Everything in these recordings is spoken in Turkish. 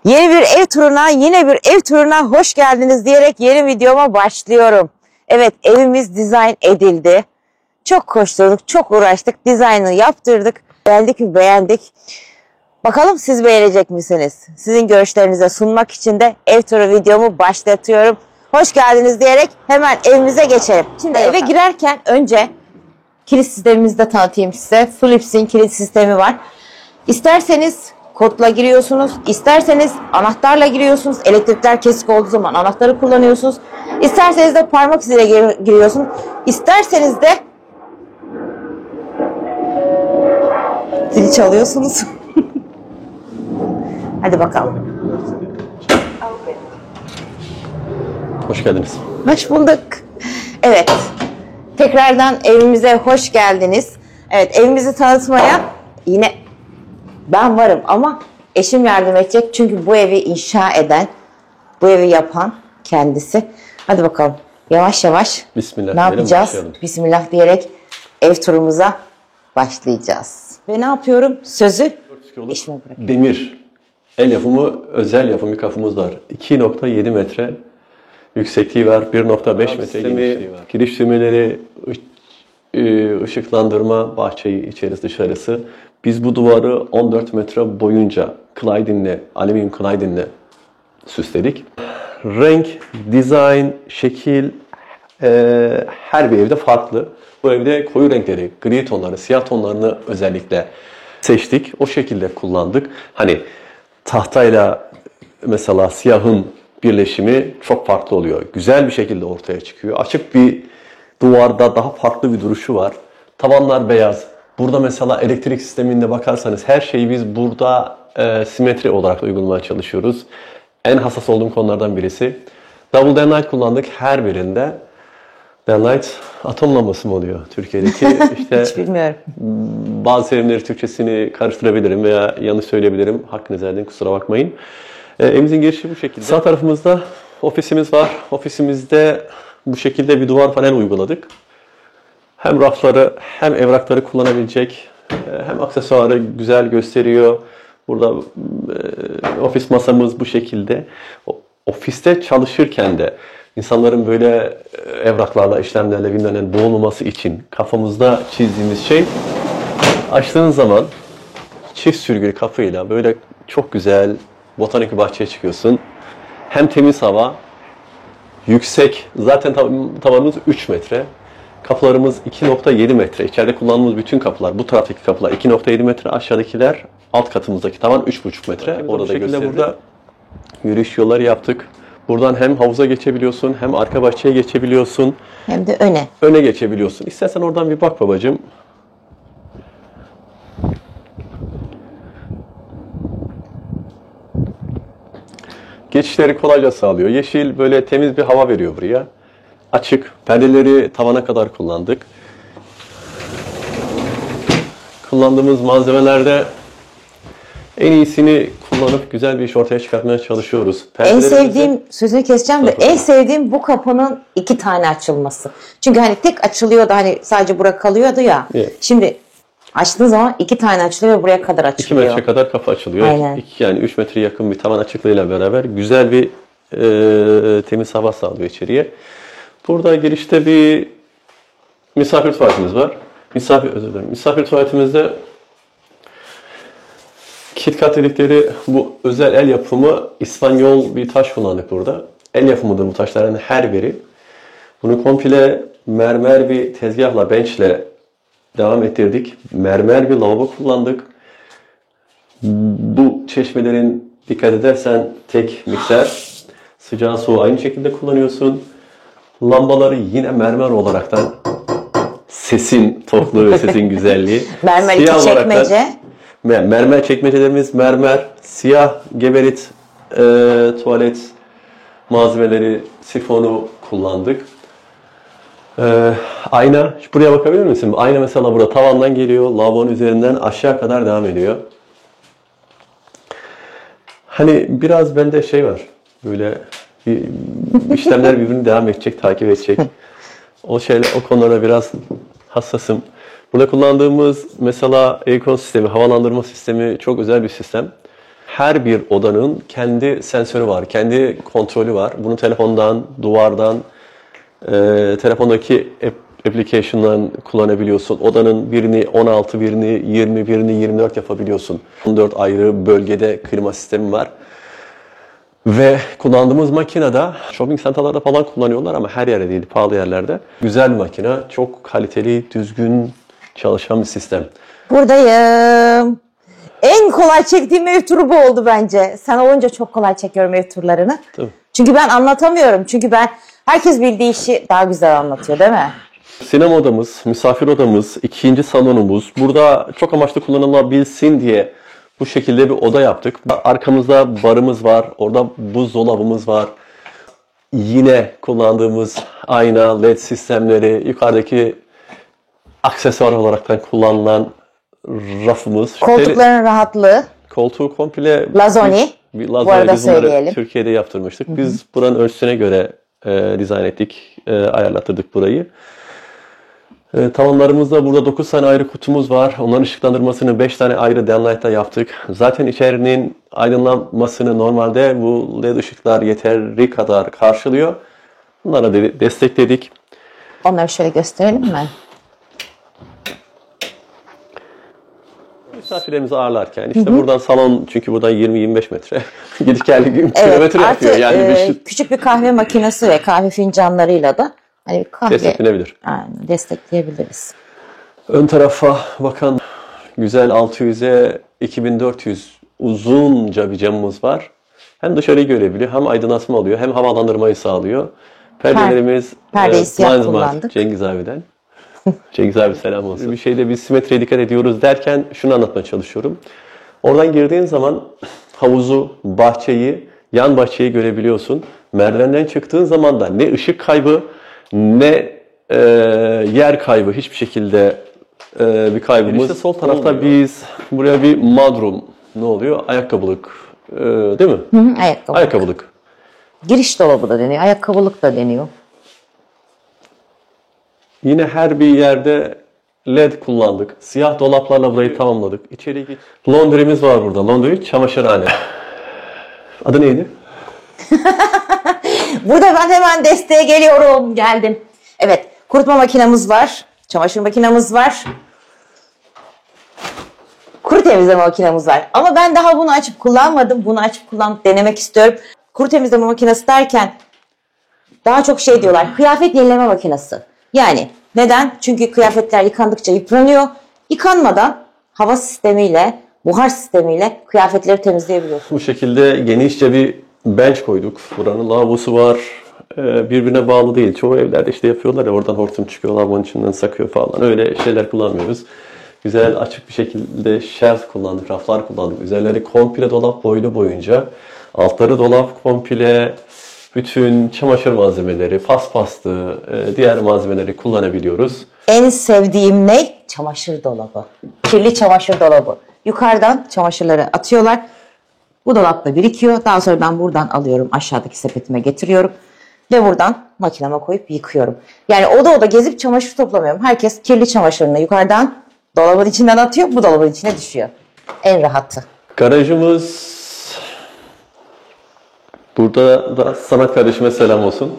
Yeni bir ev turuna, yine bir ev turuna hoş geldiniz diyerek yeni videoma başlıyorum. Evet, evimiz dizayn edildi. Çok koşturduk, çok uğraştık, dizaynını yaptırdık. Beğendik mi beğendik. Bakalım siz beğenecek misiniz? Sizin görüşlerinize sunmak için de ev turu videomu başlatıyorum. Hoş geldiniz diyerek hemen evimize geçelim. Şimdi eve girerken önce kilit sistemimizi de tanıtayım size. Philips'in kilit sistemi var. İsterseniz kodla giriyorsunuz, isterseniz anahtarla giriyorsunuz. Elektrikler kesik olduğu zaman anahtarı kullanıyorsunuz. İsterseniz de parmak iziyle giriyorsunuz. İsterseniz de zili çalıyorsunuz. Hadi bakalım. Hoş geldiniz. Hoş bulduk. Evet. Tekrardan evimize hoş geldiniz. Evet, evimizi tanıtmaya yine ben varım ama eşim yardım edecek. Çünkü bu evi inşa eden, bu evi yapan kendisi. Hadi bakalım. Yavaş yavaş Bismillah ne yapacağız? başlayalım. Bismillah diyerek ev turumuza başlayacağız. Ve ne yapıyorum? Sözü eşime bırakıyorum. Demir. El yapımı, özel yapım bir kapımız var. 2.7 metre yüksekliği var. 1.5 metre genişliği var. Giriş düğmeleri, ışıklandırma, bahçeyi içerisi dışarısı. Biz bu duvarı 14 metre boyunca Kleidin'le, alüminyum Kleidin'le süsledik. Renk, dizayn, şekil her bir evde farklı. Bu evde koyu renkleri, gri tonları, siyah tonlarını özellikle seçtik. O şekilde kullandık. Hani tahtayla mesela siyahın birleşimi çok farklı oluyor. Güzel bir şekilde ortaya çıkıyor. Açık bir duvarda daha farklı bir duruşu var. Tavanlar beyaz. Burada mesela elektrik sisteminde bakarsanız her şeyi biz burada simetri olarak uygulamaya çalışıyoruz. En hassas olduğum konulardan birisi. Double Downlight kullandık her birinde. Downlight atom lambası mı oluyor Türkiye'deki? İşte Hiç bilmiyorum. bazı terimleri Türkçesini karıştırabilirim veya yanlış söyleyebilirim. Hakkınızı edin, kusura bakmayın. Evimizin girişi bu şekilde. Sağ tarafımızda ofisimiz var. Ofisimizde bu şekilde bir duvar panel uyguladık. Hem rafları hem evrakları kullanabilecek, hem aksesuarı güzel gösteriyor. Burada ofis masamız bu şekilde. Ofiste çalışırken de insanların böyle evraklarla, işlemlerle bilmem boğulmaması için kafamızda çizdiğimiz şey, açtığınız zaman çift sürgülü kapıyla böyle çok güzel botanik bir bahçeye çıkıyorsun. Hem temiz hava, yüksek, zaten tavanımız 3 metre. Kapılarımız 2.7 metre. İçeride kullandığımız bütün kapılar, bu taraftaki kapılar 2.7 metre, aşağıdakiler alt katımızdaki tavan 3.5 metre. Orada da gösterdi. Burada yürüyüş yolları yaptık. Buradan hem havuza geçebiliyorsun, hem arka bahçeye geçebiliyorsun. Hem de öne. Öne geçebiliyorsun. İstersen oradan bir bak babacığım. Geçişleri kolayca sağlıyor. Yeşil böyle temiz bir hava veriyor buraya. Açık. Perdeleri tavana kadar kullandık. Kullandığımız malzemelerde en iyisini kullanıp güzel bir iş ortaya çıkartmaya çalışıyoruz. En sevdiğim, sözünü keseceğim de en sevdiğim bu kapının 2 tane açılması. Çünkü hani tek açılıyordu, hani sadece bura kalıyordu ya. Evet. Şimdi açtığın zaman 2 tane açılıyor ve buraya kadar 2 açılıyor. metre kadar kapı açılıyor. Aynen. Yani 3 metre yakın bir tavan açıklığıyla beraber güzel bir temiz hava sağlıyor içeriye. Burada girişte bir misafir tuvaletimiz var. Misafir tuvaletimizde KitKat dedikleri bu özel el yapımı İspanyol bir taş kullandık burada. El yapımıdır bu taşların her biri. Bunu komple mermer bir tezgahla, benchle devam ettirdik. Mermer bir lavabo kullandık. Bu çeşmelerin dikkat edersen tek mikser. Sıcağı soğuğu aynı şekilde kullanıyorsun. Lambaları yine mermer olaraktan, sesin tokluğu ve sesin güzelliği. Mermer iki çekmece. Mermer çekmecelerimiz mermer, siyah geberit tuvalet malzemeleri, sifonu kullandık. Ayna, buraya bakabilir misin? Ayna mesela burada tavandan geliyor, lavabonun üzerinden aşağı kadar devam ediyor. Hani biraz bende şey var, böyle işlemler birbirini devam edecek, takip edecek. O konulara biraz hassasım. Burada kullandığımız mesela aircon sistemi, havalandırma sistemi çok özel bir sistem. her bir odanın kendi sensörü var, kendi kontrolü var. Bunu telefondan, duvardan, telefondaki application'dan kullanabiliyorsun. Odanın birini 16, birini 20, birini 24 yapabiliyorsun. 14 ayrı bölgede klima sistemi var. Ve kullandığımız makinede shopping center'larda falan kullanıyorlar ama her yerde değil, pahalı yerlerde. Güzel bir makine, çok kaliteli, düzgün çalışan bir sistem. Buradayım. En kolay çektiğim ev turu bu oldu bence. Sen olunca çok kolay çekiyorum ev turlarını. Tabii. Çünkü ben anlatamıyorum. Çünkü herkes bildiği işi daha güzel anlatıyor, değil mi? Sinema odamız, misafir odamız, ikinci salonumuz. Burada çok amaçlı kullanılabilsin diye bu şekilde bir oda yaptık. Arkamızda barımız var, orada buzdolabımız var. Yine kullandığımız ayna, led sistemleri, yukarıdaki aksesuar olaraktan kullanılan rafımız. Koltukların rahatlığı. Koltuğu komple Lazoni. Bu arada biz bunları söyleyelim. Türkiye'de yaptırmıştık. Biz buranın ölçüsüne göre dizayn ettik, ayarlattırdık burayı. Tavanlarımızda burada 9 tane ayrı kutumuz var. Onların ışıklandırmasını 5 tane ayrı downlight'ta yaptık. Zaten içerinin aydınlanmasını normalde bu led ışıklar yeteri kadar karşılıyor. Bunlara destekledik. Onları şöyle gösterelim mi? Misafirlerimizi ağırlarken işte buradan salon, çünkü buradan 20-25 metre gidip geldi kilometre yapıyor. Artı Yani küçük bir kahve makinesi ve kahve fincanlarıyla da hani bir kahve desteklenebilir. yani destekleyebiliriz. Ön tarafa bakan güzel 600'e 2400 uzunca bir camımız var. Hem dışarıyı görebiliyor, hem aydınlatma alıyor, hem havalandırmayı sağlıyor. Perdelerimiz perdeyi siyah Linesmart, kullandık. Cengiz abiden. Cengiz abi selam olsun. Bir şeyde biz simetriye dikkat ediyoruz derken şunu anlatmaya çalışıyorum. Oradan girdiğin zaman havuzu, bahçeyi, yan bahçeyi görebiliyorsun. Merdivenden çıktığın zaman da ne ışık kaybı ne yer kaybı, hiçbir şekilde bir kaybımız. İşte sol tarafta olmuyor. Biz buraya bir mudroom, ne oluyor? Ayakkabılık, değil mi? Hı, ayakkabılık. Ayakkabılık. Giriş dolabı da deniyor, ayakkabılık da deniyor. Yine her bir yerde led kullandık. Siyah dolaplarla burayı tamamladık. İçeri git. Laundry'miz var burada. Laundry, çamaşırhane. Adı neydi? Burada ben hemen desteğe geliyorum. Geldim. Evet, kurutma makinamız var. Çamaşır makinamız var. Kuru temizleme makinamız var. Ama ben daha bunu açıp kullanmadım. Bunu açıp kullanıp denemek istiyorum. Kuru temizleme makinesi derken daha çok şey diyorlar. Kıyafet yenileme makinesi. Yani neden? Çünkü kıyafetler yıkandıkça yıpranıyor. Yıkanmadan hava sistemiyle, buhar sistemiyle kıyafetleri temizleyebiliyorsun. Bu şekilde genişçe bir bench koyduk. Buranın lavabosu var. Birbirine bağlı değil. Çoğu evlerde işte yapıyorlar ya, oradan hortum çıkıyor, lavabonun içinden sakıyor falan. Öyle şeyler kullanmıyoruz. Güzel açık bir şekilde shelf kullandık, raflar kullandık. Üzerleri komple dolap boylu boyunca. Altları dolap komple. Bütün çamaşır malzemeleri, paspastı, diğer malzemeleri kullanabiliyoruz. En sevdiğim ne? Çamaşır dolabı. Kirli çamaşır dolabı. Yukarıdan çamaşırları atıyorlar. Bu dolapta birikiyor. Daha sonra ben buradan alıyorum, aşağıdaki sepetime getiriyorum. Ve buradan makineme koyup yıkıyorum. Yani oda gezip çamaşır toplamıyorum. Herkes kirli çamaşırını yukarıdan dolabın içinden atıyor. Bu dolabın içine düşüyor. En rahatı. Garajımız... Burada da Samet kardeşime selam olsun.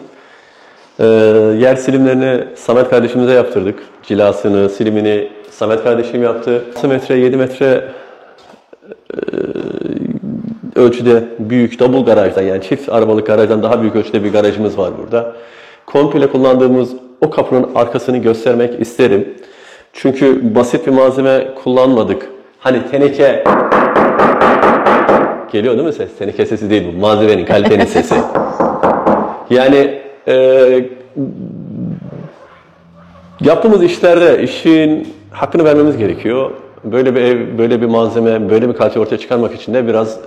Yer silimlerini Samet kardeşimize yaptırdık. Cilasını, silimini Samet kardeşim yaptı. 6 metre, 7 metre ölçüde büyük double garajdan, yani çift arabalık garajdan daha büyük ölçüde bir garajımız var burada. Komple kullandığımız o kapının arkasını göstermek isterim. Çünkü basit bir malzeme kullanmadık. Hani teneke... Geliyor değil mi ses? Teneke sesi değil bu. Malzemenin, kalitenin sesi. Yani yaptığımız işlerde işin hakkını vermemiz gerekiyor. Böyle bir ev, böyle bir malzeme, böyle bir kalite ortaya çıkarmak için de biraz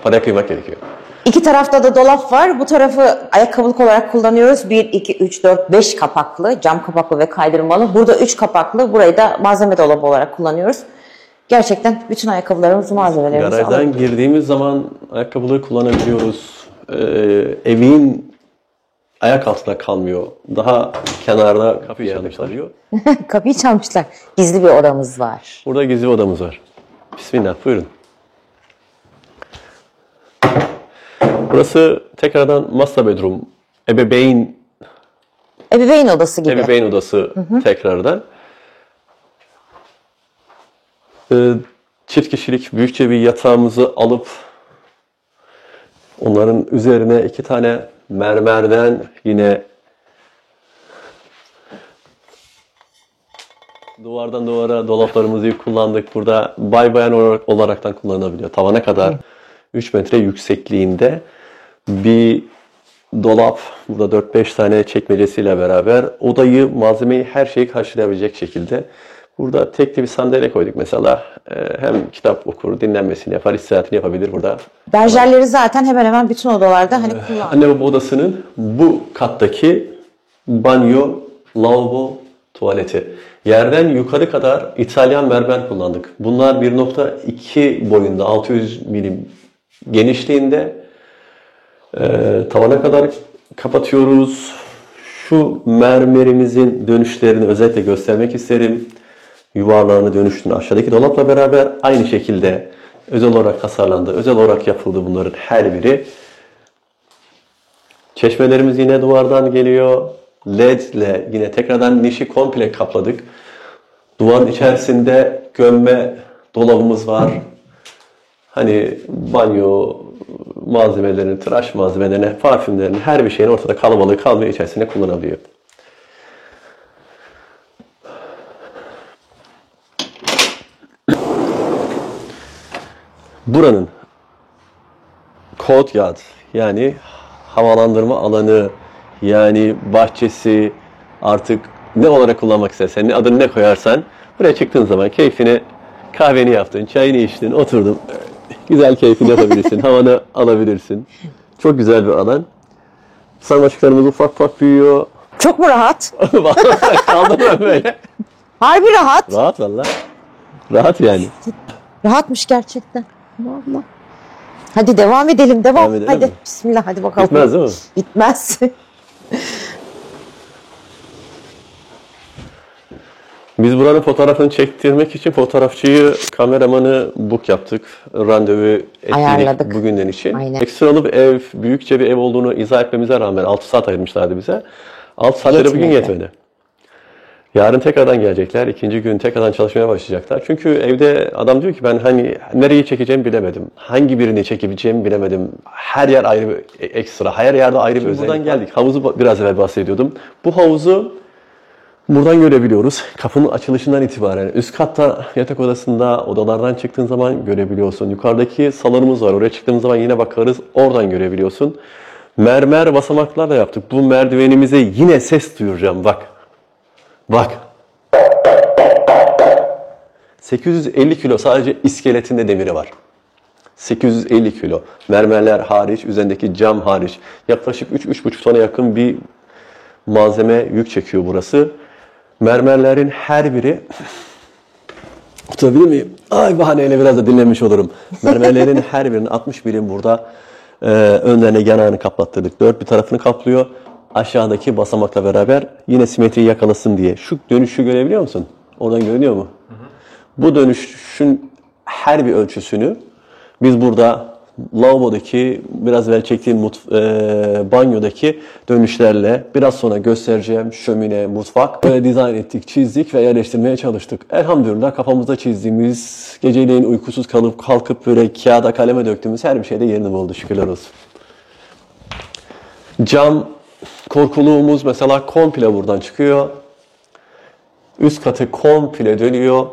paraya kıymak gerekiyor. İki tarafta da dolap var. Bu tarafı ayakkabılık olarak kullanıyoruz. 1, 2, 3, 4, 5 kapaklı, cam kapaklı ve kaydırmalı. Burada 3 kapaklı, burayı da malzeme dolabı olarak kullanıyoruz. Gerçekten bütün ayakkabılarımızı, malzemelerimizi Garajdan girdiğimiz zaman ayakkabılığı kullanabiliyoruz. Evin ayak altında kalmıyor. Daha kenarda kapıyı çalmışlar. Kapıyı çalmışlar. Gizli bir odamız var. Burada gizli odamız var. Bismillah, buyurun. Burası tekrardan master bedroom, ebeveyn odası gibi. Ebeveyn odası tekrardan. Çift kişilik büyükçe bir yatağımızı alıp onların üzerine 2 tane mermerden yine duvardan duvara dolaplarımızı kullandık. Burada bayan olaraktan kullanılabiliyor. Tavana kadar 3 metre yüksekliğinde bir dolap. Burada 4-5 tane çekmecesiyle beraber odayı, malzemeyi, her şeyi karşılayabilecek şekilde. Burada tekli bir sandalye koyduk mesela. Hem kitap okur, dinlenmesini yapar, istirahatini yapabilir burada. Berjerleri zaten hemen hemen bütün odalarda hani kullanılıyor. Anne baba odasının bu kattaki banyo, lavabo, tuvaleti. Yerden yukarı kadar İtalyan mermer kullandık. Bunlar 1.2 boyunda, 600 milim genişliğinde. Tavana kadar kapatıyoruz. Şu mermerimizin dönüşlerini özellikle göstermek isterim. Yuvarlağını, dönüşünü aşağıdaki dolapla beraber aynı şekilde özel olarak tasarlandı, özel olarak yapıldı bunların her biri. Çeşmelerimiz yine duvardan geliyor. LED ile yine tekrardan nişi komple kapladık. Duvarın içerisinde gömme dolabımız var. Hani banyo malzemelerini, tıraş malzemelerini, parfümlerini, her bir şeyin ortada kalabalık kalmıyor, içerisinde kullanabiliyor. Buranın courtyard, yani havalandırma alanı, yani bahçesi, artık ne olarak kullanmak istersen, adını ne koyarsan, buraya çıktığın zaman keyfini, kahveni yaptın, çayını içtin, oturdun, güzel keyfini yapabilirsin, havanı alabilirsin. Çok güzel bir alan. Sarmaşıklarımız ufak ufak büyüyor. Çok mu rahat? Kaldım ben böyle. Harbi rahat. Rahat valla. Rahat yani. Rahatmış gerçekten. Vallahi. Hadi devam edelim. Devam edelim hadi. mi? Bismillah, hadi bakalım. Bitmez değil mi? Bitmez. Biz buranın fotoğrafını çektirmek için fotoğrafçıyı, kameramanı book yaptık. Randevu Ayarladık. ettik bugünden için. Aynen. Ekstralı bir ev, büyükçe bir ev olduğunu izah etmemize rağmen 6 saat ayırmışlardı bize. 6 saatleri bugün yetmedi. Yarın tekrardan gelecekler. 2. gün tekrardan çalışmaya başlayacaklar. Çünkü evde adam diyor ki ben hani nereyi çekeceğimi bilemedim. Hangi birini çekebileceğimi bilemedim. Her yer ayrı bir ekstra. Her yerde ayrı bir özellik. Buradan geldik. Havuzu biraz evvel bahsediyordum. Bu havuzu buradan görebiliyoruz. Kapının açılışından itibaren üst katta yatak odasında odalardan çıktığın zaman görebiliyorsun. Yukarıdaki salonumuz var. Oraya çıktığımız zaman yine bakarız. Oradan görebiliyorsun. Mermer basamaklarla yaptık. Bu merdivenimize yine ses duyuracağım. Bak. Bak. 850 kilo sadece iskeletinde demiri var. 850 kilo. Mermerler hariç, üzerindeki cam hariç. Yaklaşık 3-3,5 tona yakın bir malzeme yük çekiyor burası. Mermerlerin her biri... Oturabilir miyim? Ay bahaneyle biraz da dinlenmiş olurum. Mermerlerin her birinin 60 birim burada önlerine yanağını kaplattırdık. Dört bir tarafını kaplıyor. Aşağıdaki basamakla beraber yine simetriyi yakalasın diye. Şu dönüşü görebiliyor musun? Oradan görünüyor mu? Hı hı. Bu dönüşün her bir ölçüsünü biz burada lavabodaki, biraz evvel çektiğim banyodaki dönüşlerle biraz sonra göstereceğim şömine, mutfak böyle dizayn ettik, çizdik ve yerleştirmeye çalıştık. Elhamdülillah kafamızda çizdiğimiz, geceleyin uykusuz kalıp kalkıp böyle kağıda kaleme döktüğümüz her bir şeyde yerini buldu, şükürler olsun. Cam korkuluğumuz mesela komple buradan çıkıyor. Üst katı komple dönüyor.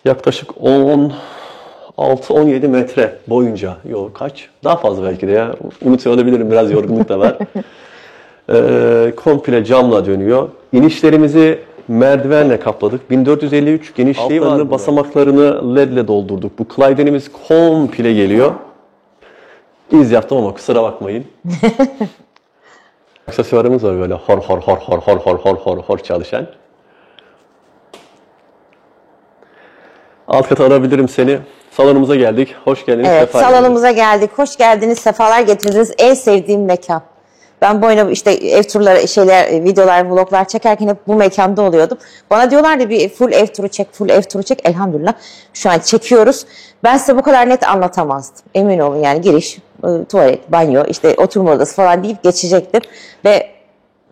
Yaklaşık 16-17 metre boyunca. Yok kaç? Daha fazla belki de ya. Unutuyor olabilirim. Biraz yorgunluk da var. Komple camla dönüyor. İnişlerimizi merdivenle kapladık. 1453 genişliği var. Basamaklarını ledle doldurduk. Bu klaydenimiz komple geliyor. İz yaptım ama kusura bakmayın. Aksesuarımız var böyle hor çalışan. Alt kata arabilirim seni. Salonumuza geldik. Hoş geldiniz. Evet, salonumuza geldik. Hoş geldiniz. Sefalar getirdiniz. En sevdiğim mekan. Ben boyuna işte ev turları, videolar, vloglar çekerken hep bu mekanda oluyordum. Bana diyorlardı bir full ev turu çek, full ev turu çek. Elhamdülillah şu an çekiyoruz. Ben size bu kadar net anlatamazdım. Emin olun yani giriş, tuvalet, banyo, işte oturma odası falan deyip geçecektim. Ve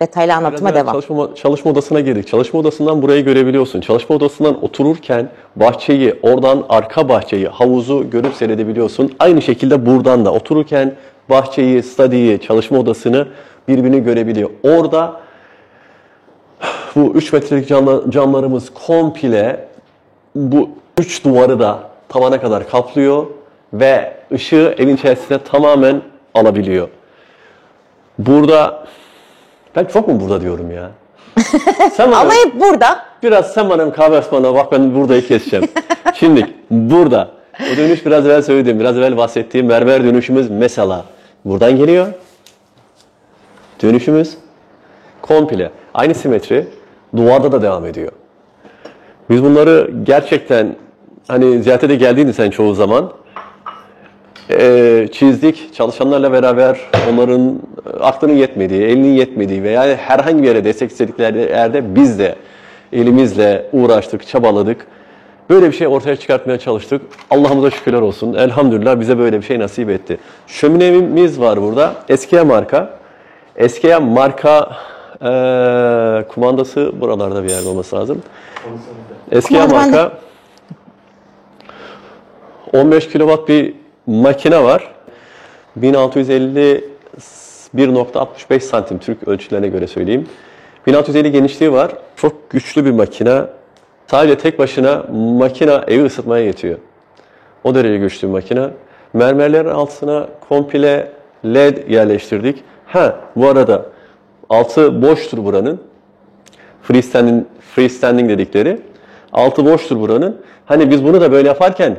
detaylı anlatıma devam. Çalışma odasına girdik. Çalışma odasından burayı görebiliyorsun. Çalışma odasından otururken bahçeyi, oradan arka bahçeyi, havuzu görüp seyredebiliyorsun. Aynı şekilde buradan da otururken bahçeyi, study'yi, çalışma odasını birbirini görebiliyor. Orada bu 3 metrelik camlarımız komple bu 3 duvarı da tavana kadar kaplıyor ve ışığı evin içerisine tamamen alabiliyor. Burada ben çok mu burada diyorum ya? Sen bana, Ama hep burada. biraz sen bana kahve ısmarla, bak ben buradayı keseceğim. Şimdi burada o dönüş biraz evvel söylediğim, biraz evvel bahsettiğim mermer dönüşümüz mesela buradan geliyor. Dönüşümüz komple aynı simetri duvarda da devam ediyor. Biz bunları gerçekten hani ziyarete geldiğinde sen çoğu zaman çizdik. Çalışanlarla beraber onların aklının yetmediği, elinin yetmediği veya herhangi bir yere destek istedikleri yerde biz de elimizle uğraştık, çabaladık. Böyle bir şey ortaya çıkartmaya çalıştık. Allah'ımıza şükürler olsun. Elhamdülillah bize böyle bir şey nasip etti. Şöminemiz var burada. Eskiye marka. Eskiye marka kumandası buralarda bir yerde olması lazım. Eskiye marka 15 kW bir makine var. 1650 1.65 santim Türk ölçülerine göre söyleyeyim. 1650 genişliği var. Çok güçlü bir makine. Sadece tek başına makine evi ısıtmaya yetiyor. O derece güçlü bir makine. Mermerlerin altına komple LED yerleştirdik. Bu arada altı boştur buranın. Freestanding dedikleri. Altı boştur buranın. Hani biz bunu da böyle yaparken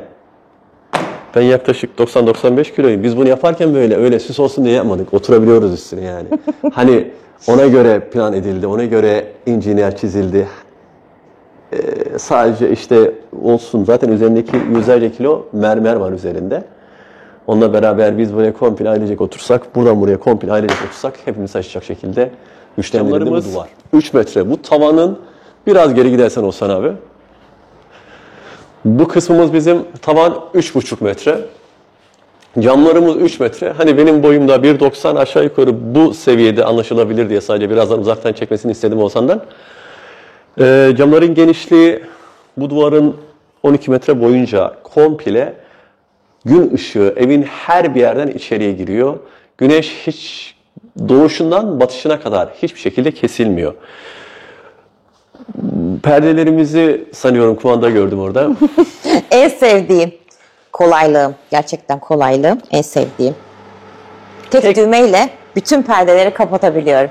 ben yaklaşık 90-95 kiloyum. Biz bunu yaparken böyle öyle süs olsun diye yapmadık. Oturabiliyoruz üstüne yani. Hani ona göre plan edildi, ona göre engineer çizildi. Sadece işte olsun. Zaten üzerindeki yüzlerce kilo mermer var üzerinde. Onunla beraber biz buraya komple ailecek otursak, buradan buraya komple ailecek otursak hepimiz taşıyacak şekilde güçlendirildi bu duvar. 3 metre. Bu tavanın biraz geri gidersen Oğuzhan abi. Bu kısmımız bizim tavan 3,5 metre. Camlarımız 3 metre. Hani benim boyumda 1,90 aşağı yukarı bu seviyede anlaşılabilir diye sadece birazdan uzaktan çekmesini istedim Oğuzhan'dan. Camların genişliği bu duvarın 12 metre boyunca komple gün ışığı evin her bir yerden içeriye giriyor. Güneş hiç doğuşundan batışına kadar hiçbir şekilde kesilmiyor. Perdelerimizi sanıyorum kumanda gördüm orada. En sevdiğim kolaylığım. Gerçekten kolaylığım. En sevdiğim. Tek düğmeyle bütün perdeleri kapatabiliyorum.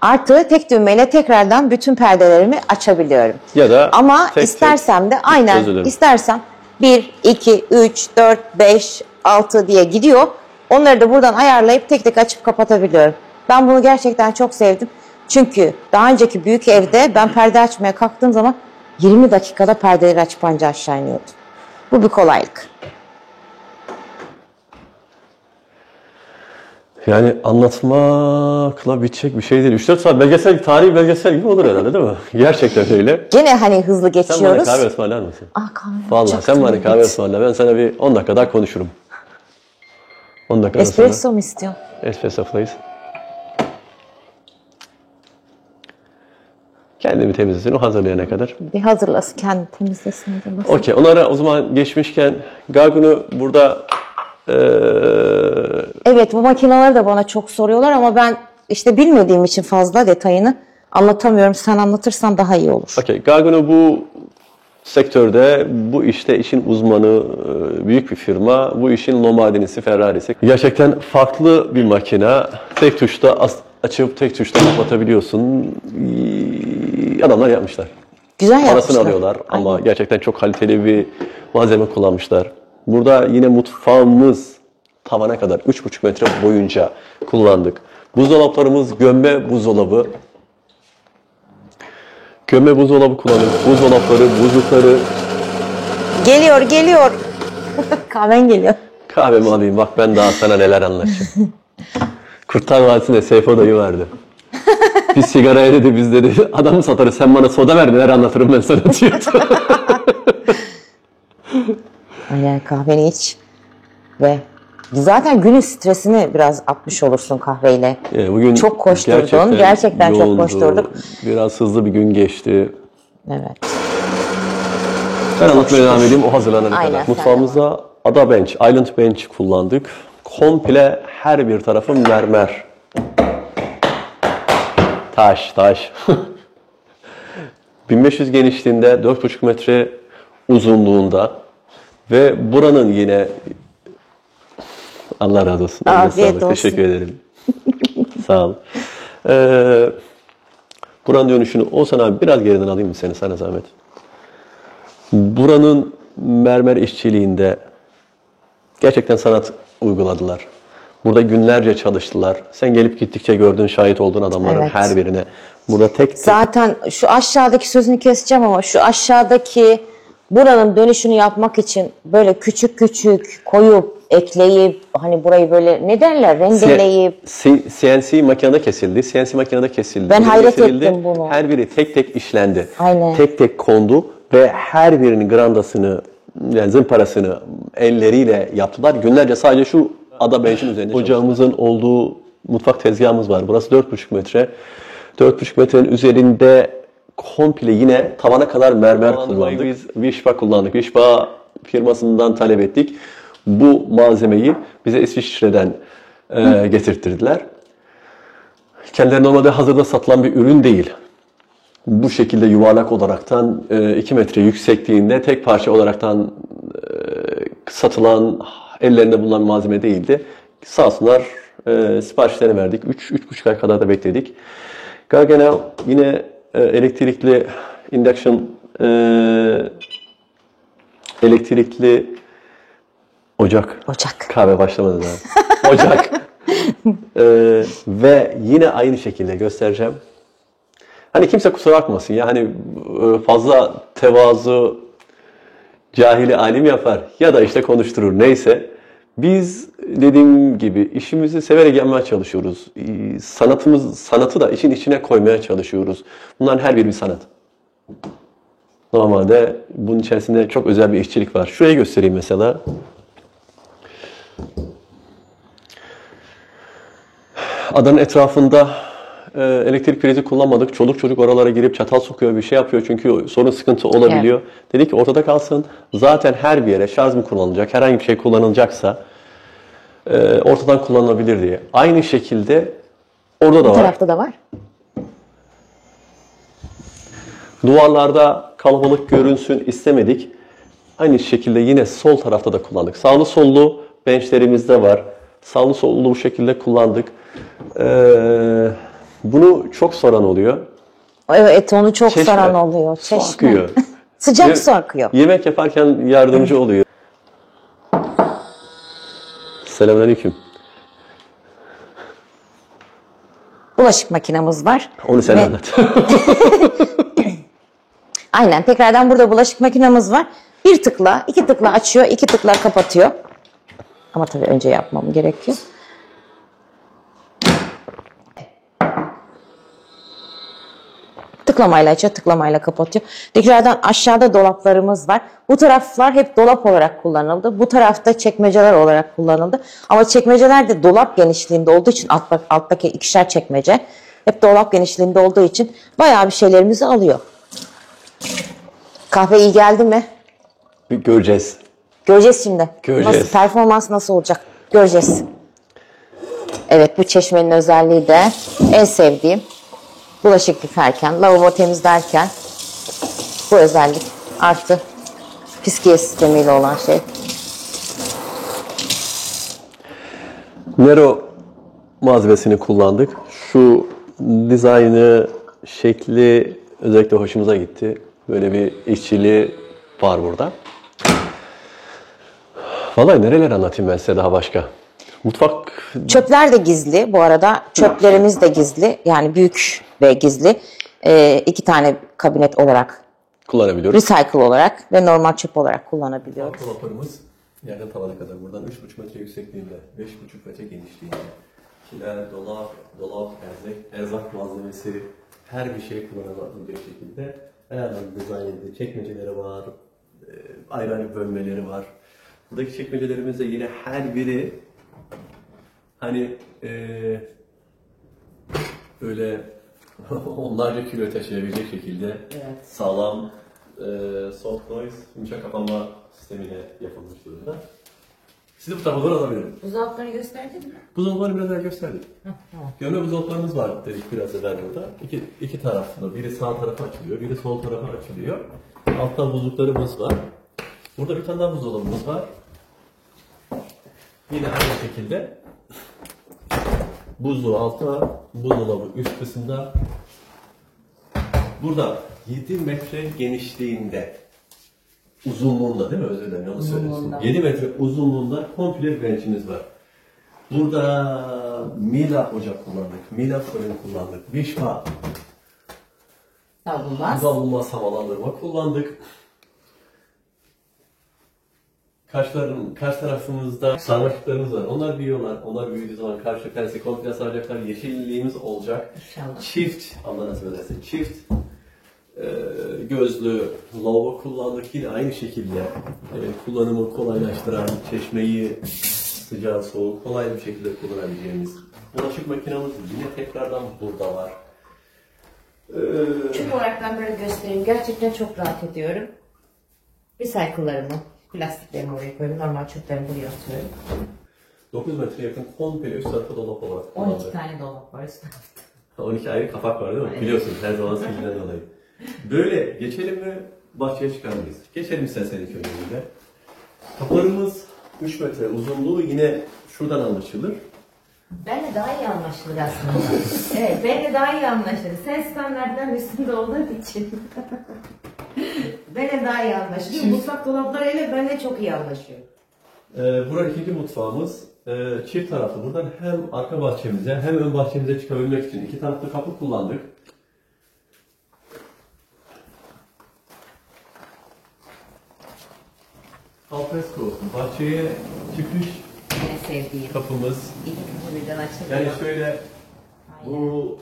Artı tek düğmeyle tekrardan bütün perdelerimi açabiliyorum. Ya da ama istersem de aynen istersem 1, 2, 3, 4, 5, 6 diye gidiyor. Onları da buradan ayarlayıp tek tek açıp kapatabiliyorum. Ben bunu gerçekten çok sevdim. Çünkü daha önceki büyük evde ben perde açmaya kalktığım zaman 20 dakikada perdeleri açıp anca aşağı iniyordum. Bu bir kolaylık. Yani anlatmakla bitecek bir şey değil. 3-4 saat belgesel, tarihi belgesel gibi olur herhalde değil mi? Gerçekten öyle. Gene hani hızlı geçiyoruz. Sen bana kahve ısmarlar mısın? Kahve. Vallahi sen bana kahve ısmarla. Ben sana bir 10 dakika daha konuşurum. 10 dakika Espresso mu istiyorsun? Espresso please. Kendimi temizlesin o hazırlayana kadar. Bir hazırlasın, kendi temizlesin. Okey. Onlara o zaman geçmişken Gargun'u burada evet, bu makineleri de bana çok soruyorlar ama ben işte bilmediğim için fazla detayını anlatamıyorum. Sen anlatırsan daha iyi olur. Okey. Gargun'u bu sektörde, bu işte işin uzmanı, büyük bir firma. Bu işin Lombardinisi, Ferrari'si. Gerçekten farklı bir makine. Tek tuşta açıp tek tuşta kapatabiliyorsun. Adamlar yapmışlar. Güzel yapmışlar. Parasını alıyorlar ama aynen, gerçekten çok kaliteli bir malzeme kullanmışlar. Burada yine mutfağımız tavana kadar 3,5 metre boyunca kullandık. Buzdolaplarımız gömme buzdolabı. Gömme buzdolabı kullanıyoruz. Buzdolapları, buzlukları. Geliyor, geliyor. Kahven geliyor. Kahvemi alayım. Bak ben daha sana neler anlatacağım. Kurtlar Vadisi'nde Seyfo dayı vardı. Biz sigaraya dedi, biz dedi adamı satarız. Sen bana soda ver, neler anlatırım ben sana diyordu. Aynen, kahveni iç. Ve zaten günün stresini biraz atmış olursun kahveyle. Bugün çok koşturdun. Gerçekten çok koşturduk. Biraz hızlı bir gün geçti. Evet. Ben anlatmaya devam edeyim o hazırlanana Aynen, kadar. Mutfağımızda Ada Bench, Island Bench kullandık. Komple her bir tarafı mermer. Taş. 1500 genişliğinde, 4,5 metre uzunluğunda ve buranın yine Allah razı olsun. Afiyet olsun. Teşekkür ederim. Sağ ol. Buranın dönüşünü Oğuzhan abi biraz geriden alayım mı seni, sana zahmet. Buranın mermer işçiliğinde gerçekten sanat uyguladılar. Burada günlerce çalıştılar. Sen gelip gittikçe gördüğün, şahit olduğun adamların Evet. her birine. Burada tek Zaten şu aşağıdaki sözünü keseceğim ama şu aşağıdaki buranın dönüşünü yapmak için böyle küçük küçük koyup ekleyip hani burayı böyle ne derler rendeleyip CNC makinede kesildi. CNC makinede kesildi. Ben Biri hayret getirildi. ettim bunu. Her biri tek tek işlendi. Aynen. Tek tek kondu ve her birinin grandasını, yani zımparasını elleriyle yaptılar. Günlerce sadece şu Ada Bench'in üzerinde ocağımızın olduğu mutfak tezgahımız var. Burası 4,5 metre. 4,5 metrenin üzerinde komple yine tavana kadar mermer kullandık. Biz Vişba kullandık. Vişba firmasından talep ettik. Bu malzemeyi bize İsviçre'den getirttirdiler. Kendileri normalde hazırda satılan bir ürün değil. Bu şekilde yuvarlak olaraktan 2 metre yüksekliğinde tek parça olaraktan satılan, ellerinde bulunan malzeme değildi. Sağ olsunlar, siparişlerini verdik. 3,5 ay kadar da bekledik. Gargana yine elektrikli induction, elektrikli ocak. Kahve başlamadı daha. Ocak. Ve yine aynı şekilde göstereceğim. Hani kimse kusura bakmasın ya, hani fazla tevazu cahili alim yapar ya da işte konuşturur, neyse. Biz dediğim gibi işimizi severek yapmaya çalışıyoruz. Sanatı da işin içine koymaya çalışıyoruz. Bunların her biri bir sanat. Normalde bunun içerisinde çok özel bir işçilik var. Şurayı göstereyim mesela. Adanın etrafında elektrik prizi kullanmadık. Çoluk çocuk oralara girip çatal sokuyor, bir şey yapıyor çünkü sorun, sıkıntı olabiliyor. Evet. Dedik ki ortada kalsın. Zaten her bir yere şarj mı kullanılacak, herhangi bir şey kullanılacaksa ortadan kullanılabilir diye. Aynı şekilde orada da var. Bu tarafta da var. Duvarlarda kalabalık görünsün istemedik. Aynı şekilde yine sol tarafta da kullandık. Sağlı sollu benchlerimiz de var. Sağlı sollu bu şekilde kullandık. Bunu çok soran oluyor. Evet, onu çok soran oluyor. Çeşme. Su akıyor. Sıcak su akıyor. Yemek yaparken yardımcı oluyor. Selamünaleyküm. Bulaşık makinamız var. Onu sen anlat. Aynen, tekrardan burada bulaşık makinamız var. Bir tıkla, 2 tıkla açıyor, 2 tıkla kapatıyor. Ama tabii önce yapmam gerekiyor. Tıklamayla açıyor, tıklamayla kapatıyor. Tekrardan aşağıda dolaplarımız var. Bu taraflar hep dolap olarak kullanıldı. Bu tarafta çekmeceler olarak kullanıldı. Ama çekmeceler de dolap genişliğinde olduğu için alttaki ikişer çekmece hep dolap genişliğinde olduğu için bayağı bir şeylerimizi alıyor. Kahve iyi geldi mi? Göreceğiz. Göreceğiz şimdi. Göreceğiz. Nasıl, performans nasıl olacak? Göreceğiz. Evet, bu çeşmenin özelliği de en sevdiğim. Bulaşık yıkarken, lavabo temizlerken bu özellik artı fiskiye sistemiyle olan şey. Nero malzemesini kullandık. Şu dizaynı, şekli özellikle hoşumuza gitti. Böyle bir işçiliği var burada. Vallahi nereler anlatayım ben size daha başka. Mutfak... Çöpler de gizli bu arada. Çöplerimiz de gizli. Yani büyük ve gizli. 2 tane kabinet olarak, Kullanabiliyoruz. recycle olarak ve normal çöp olarak kullanabiliyoruz. Dolaplarımız yerden tavana kadar buradan 3,5 metre yüksekliğinde, 5,5 metre genişliğinde. Kiler, dolap, erzak malzemesi, her bir şey kullanabilecek şekilde ayarlandı, dizayn edildi. Çekmeceleri var, ayrı ayrı bölmeleri var. Buradaki çekmecelerimizde yine her biri hani böyle onlarca kilo taşıyabilecek şekilde sağlam soft noise, yumuşak kapanma sistemiyle yapılmış durumda. Sizi bu tarafa doğru alabilirim. Buzdolaplarını gösterdin mi? Buzdolaplarını biraz daha gösterdik. Gömme buzdolaplarımız var dedik biraz evvel burada. İki taraflı. Biri sağ tarafa açılıyor, biri sol tarafa açılıyor. Altta buzluklarımız var. Burada bir tane daha buzdolabımız var. Yine aynı şekilde buzluğu altta, buzdolabı üst kısımda. Burada 7 metre genişliğinde, uzunluğunda değil mi? Özür dilerim, yanlış söylüyorsun. 7 metre uzunluğunda komple bir bench'imiz var. Burada Mila ocak kullandık, Mila fırın kullandık, Vişma davulmaz havalandırma kullandık. Karşı tarafımızda sarmaşıklarımız var. Onlar büyüyorlar. Onlar büyüdüğü zaman karşı tersi komple saracaklar. Yeşilliğimiz olacak. İnşallah. Çift, Allah nasip ederse çift gözlü lavabo kullandık. Yine aynı şekilde kullanımı kolaylaştıran, çeşmeyi sıcağı soğuk kolay bir şekilde kullanabileceğimiz. Bulaşık makinamız yine tekrardan burada var. Çöp olarak ben böyle göstereyim. Gerçekten çok rahat ediyorum. Recycle'larımı, plastiklerimi oraya koyuyorum. Normal çöplerimi buraya atıyorum. 9 metre yakın komple üst tarafı dolap olarak kullandık. 12 tane dolap var üst tarafta. 12 ayrı kapak var değil mi? Evet. Biliyorsunuz her zaman silgiden dolayı. Böyle geçelim mi bahçeye çıkar mıyız? Geçelim istersen ilk önce. Kapılarımız 3 metre uzunluğu yine şuradan anlaşılır. Benle daha iyi anlaşılır aslında. Evet, benle daha iyi anlaşılır. Sen standartların üstünde olduğun için. Benle daha iyi anlaşılıyor. Mutfak dolaplarıyla benle çok iyi anlaşıyor. Burası ikinci mutfağımız. Çift taraflı. Buradan hem arka bahçemize hem ön bahçemize çıkabilmek için 2 taraflı kapı kullandık. Alfresco bahçeye çıkış En sevdiğim. kapımız. İlk kapı birden açılıyor. Yani şöyle bu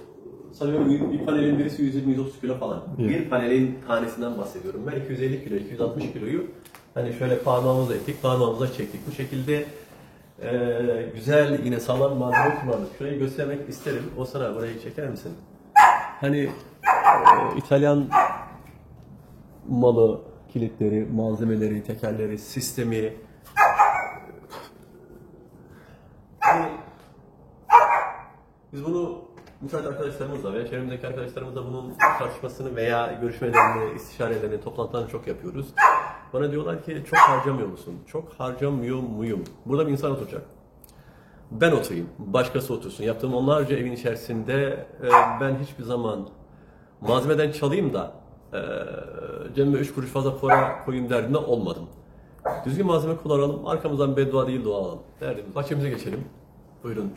sanıyorum bir panelin birisi 120-130 kilo falan. Bir panelin tanesinden bahsediyorum. Ben 250 kilo, 260 kiloyu hani şöyle parmağımıza ettik, parmağımıza çektik. Bu şekilde güzel yine sağlam malzeme kullandık. Şurayı göstermek isterim. O sana burayı çeker misin? Hani İtalyan malı, kilitleri, malzemeleri, tekerleri, sistemi. Biz bunu müsait arkadaşlarımızla veya çevremdeki arkadaşlarımızla bunun tartışmasını veya görüşmelerini, istişarelerini, toplantılarını çok yapıyoruz. Bana diyorlar ki çok harcamıyor musun? Çok harcamıyor muyum? Burada bir insan oturacak. Ben oturayım, başkası otursun. Yaptığım onlarca evin içerisinde ben hiçbir zaman malzemeden çalayım da cebime 3 kuruş fazla para koyayım derdinde olmadım. Düzgün malzeme kullanalım, arkamızdan beddua değil dua alalım derdimiz. Bahçemize geçelim. Buyurun.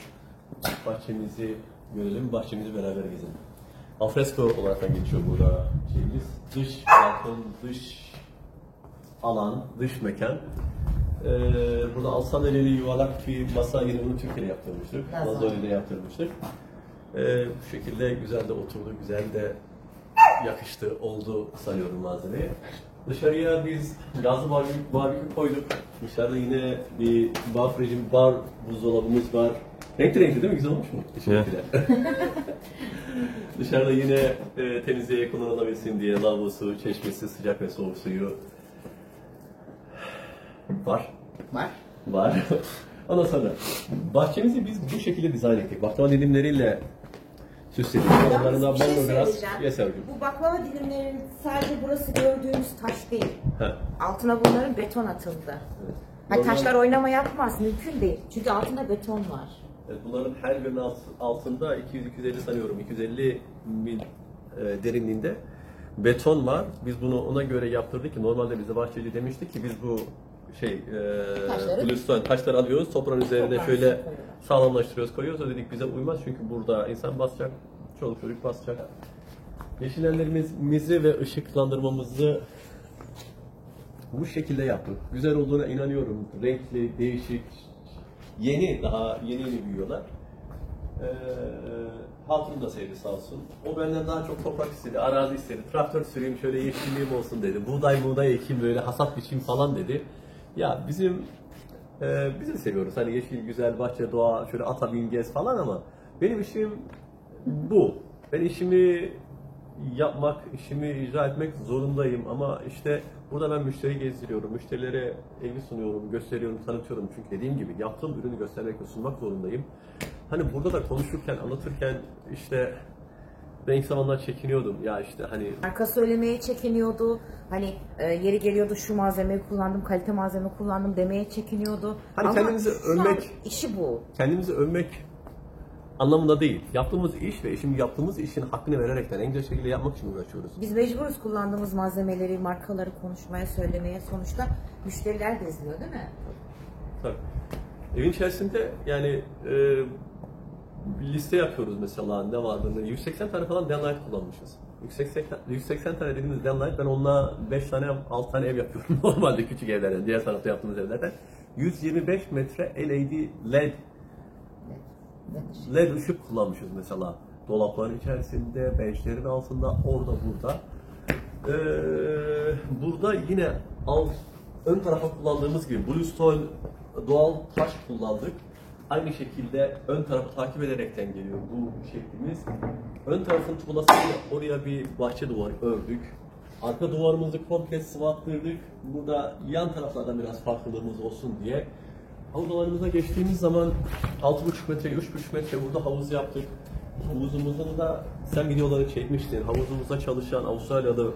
Bahçemizi görelim, bahçemizi beraber gezelim. Alfresco olarak da geçiyor burada şeyimiz. Dış balkon, dış alan, dış mekan. Burada alt sandalyeli yuvarlak bir masa, yine bunu Türkiye'de yaptırmıştık. Mazoli'de yaptırmıştık. Bu şekilde güzel de oturdu, güzel de yakıştı, oldu sanıyorum malzemeye. Dışarıya biz gazlı barbekü koyduk. Dışarıda yine bir bar buzdolabımız var. Renkli değil mi? Güzel olmuş mu? Teşekkürler. Dışarıda yine temizliğe kullanılabilsin diye lavabosu, çeşmesi, sıcak ve soğuk suyu var. Var. Ondan sonra bahçemizi biz bu şekilde dizayn ettik. Baklava dilimleriyle süsledik. Onlarına Bir şey bol biraz söyleyeceğim. yeserdim. Bu baklava dilimlerinin sadece burası gördüğümüz taş değil. He. Altına bunların beton atıldı. Evet. Hani taşlar oynama yapmaz, mümkün değil. Çünkü altında beton var. Evet, bunların her birinin altında 200-250 sanıyorum 250 mil derinliğinde beton var. Biz bunu ona göre yaptırdık ki normalde bize bahçeli demişti ki biz bu bluestone taşları alıyoruz, toprağın üzerine şöyle sağlamlaştırıyoruz, koyuyoruz. O dedik bize uymaz çünkü burada insan basacak, çoluk çocuk basacak. Yeşillendirmemizi ve ışıklandırmamızı bu şekilde yaptık. Güzel olduğuna inanıyorum. Renkli, değişik, daha yeni büyüyorlar. Hatun da sevdi sağ olsun. O benden daha çok toprak istedi, arazi istedi. Traktör süreyim, şöyle yeşilliğim olsun dedi. Buğday ekeyim, böyle hasat biçeyim falan dedi. Ya biz de seviyoruz. Hani yeşil, güzel, bahçe, doğa, şöyle ata bin gez falan ama benim işim bu. Ben işimi yapmak, işimi icra etmek zorundayım ama işte burada ben müşteri gezdiriyorum, müşterilere evi sunuyorum, gösteriyorum, tanıtıyorum. Çünkü dediğim gibi yaptığım ürünü göstermek ve sunmak zorundayım. Hani burada da konuşurken, anlatırken işte ben ilk zamanlar çekiniyordum. Ya işte hani Marka söylemeye çekiniyordu. Hani yeri geliyordu şu malzemeyi kullandım, kalite malzeme kullandım demeye çekiniyordu. Hani ama kendimizi şu an övmek- işi bu. kendimizi övmek anlamında değil. Yaptığımız iş ve şimdi yaptığımız işin hakkını vererekten en güzel şekilde yapmak için uğraşıyoruz. Biz mecburuz kullandığımız malzemeleri, markaları konuşmaya, söylemeye. Sonuçta müşteriler de izliyor değil mi? Tabii. Evin içerisinde yani bir liste yapıyoruz mesela ne vardığını. 180 tane falan downlight kullanmışız. 180 tane dediğimiz downlight, ben onunla 5 tane 6 tane ev yapıyorum normalde küçük evlerden, diğer tarafta yaptığımız evlerden. 125 metre LED ışık kullanmışız mesela. Dolapların içerisinde, benchlerin altında, orada burada. Burada yine ön tarafa kullandığımız gibi Bluestone doğal taş kullandık. Aynı şekilde ön tarafı takip ederekten geliyor bu şeklimiz. Ön tarafın tuğlasıyla oraya bir bahçe duvarı ördük. Arka duvarımızı komple sıvattırdık. Burada yan taraflardan biraz farklılığımız olsun diye. Havuz alanımıza geçtiğimiz zaman 6,5 metre, 3,5 metre burada havuz yaptık. Havuzumuzun da sen videoları çekmiştin. Havuzumuzda çalışan Avustralyalı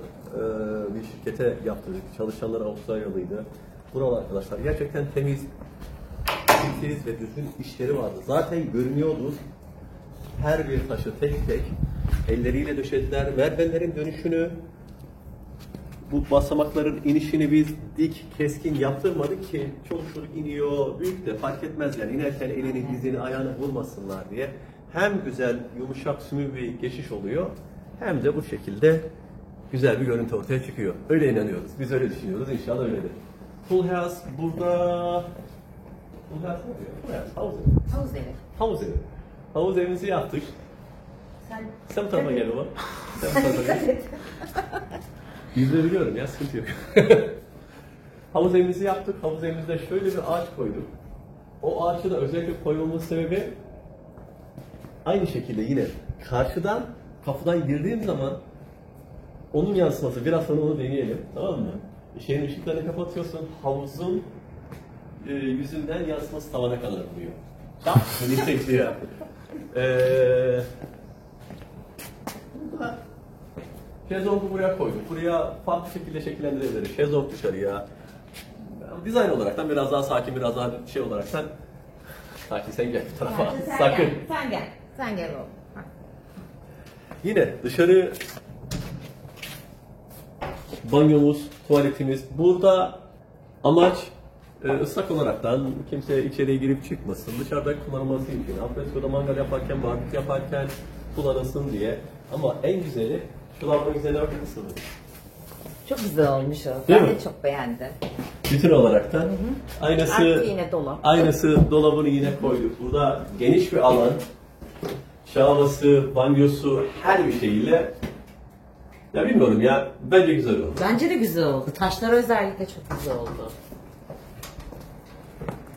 bir şirkete yaptırdık. Çalışanlar Avustralyalıydı. Buralar arkadaşlar gerçekten temiz ve düzgün işleri vardı. Zaten görünüyordu. Her bir taşı tek tek elleriyle döşediler. Merdivenlerin dönüşünü, bu basamakların inişini biz dik, keskin yaptırmadık ki çoluk çocuk iniyor, büyük de fark etmez yani inerken elini, dizini, ayağını vurmasınlar diye. Hem güzel, yumuşak, sümük bir geçiş oluyor hem de bu şekilde güzel bir görüntü ortaya çıkıyor. Öyle inanıyoruz. Biz öyle düşünüyoruz. İnşallah öyledir. Full House burada... Full House ne diyor? Full House, havuz evi. Havuz evi. Havuz evi. Havuz evimizi yaptık. Sen bu tarafa gel baba. Sen bu tarafa gel. Yüzleri biliyorum ya, sıkıntı yok. Havuz evimizi yaptık. Havuz evimizde şöyle bir ağaç koyduk. O ağaçı da özellikle koymamın sebebi aynı şekilde yine karşıdan, kapıdan girdiğim zaman onun yansıması. Biraz sonra onu deneyelim. Tamam mı? Şeyin ışıklarını kapatıyorsun. Havuzun yüzünden yansıması tavana kadar vuruyor. Çap! Beni çekiyor. Şezlong'u buraya koyduk. Buraya farklı şekilde şekillendirebiliriz. Şezlong dışarıya. Dizayn olaraktan biraz daha sakin, biraz daha şey olaraktan sakin, sen gel bu tarafa. Sakın. Sen gel oğlum. Ha. Yine dışarı banyomuz, tuvaletimiz. Burada amaç ıslak olaraktan kimse içeriye girip çıkmasın. Dışarıda kullanılması için. Afyonka'da mangal yaparken, barbekü yaparken kullanılsın diye. Ama en güzeli şu lavabo güzelliğe bakar mısınız? Çok güzel olmuş o. Değil Ben mi? de çok beğendim. Bütün olaraktan. Artı yine dolap. Aynısı dolabını yine koyduk. Burada geniş bir alan. Şavası, banyosu, her bir şeyiyle. Ya bilmiyorum ya, bence güzel oldu. Bence de güzel oldu. Taşlar özellikle çok güzel oldu.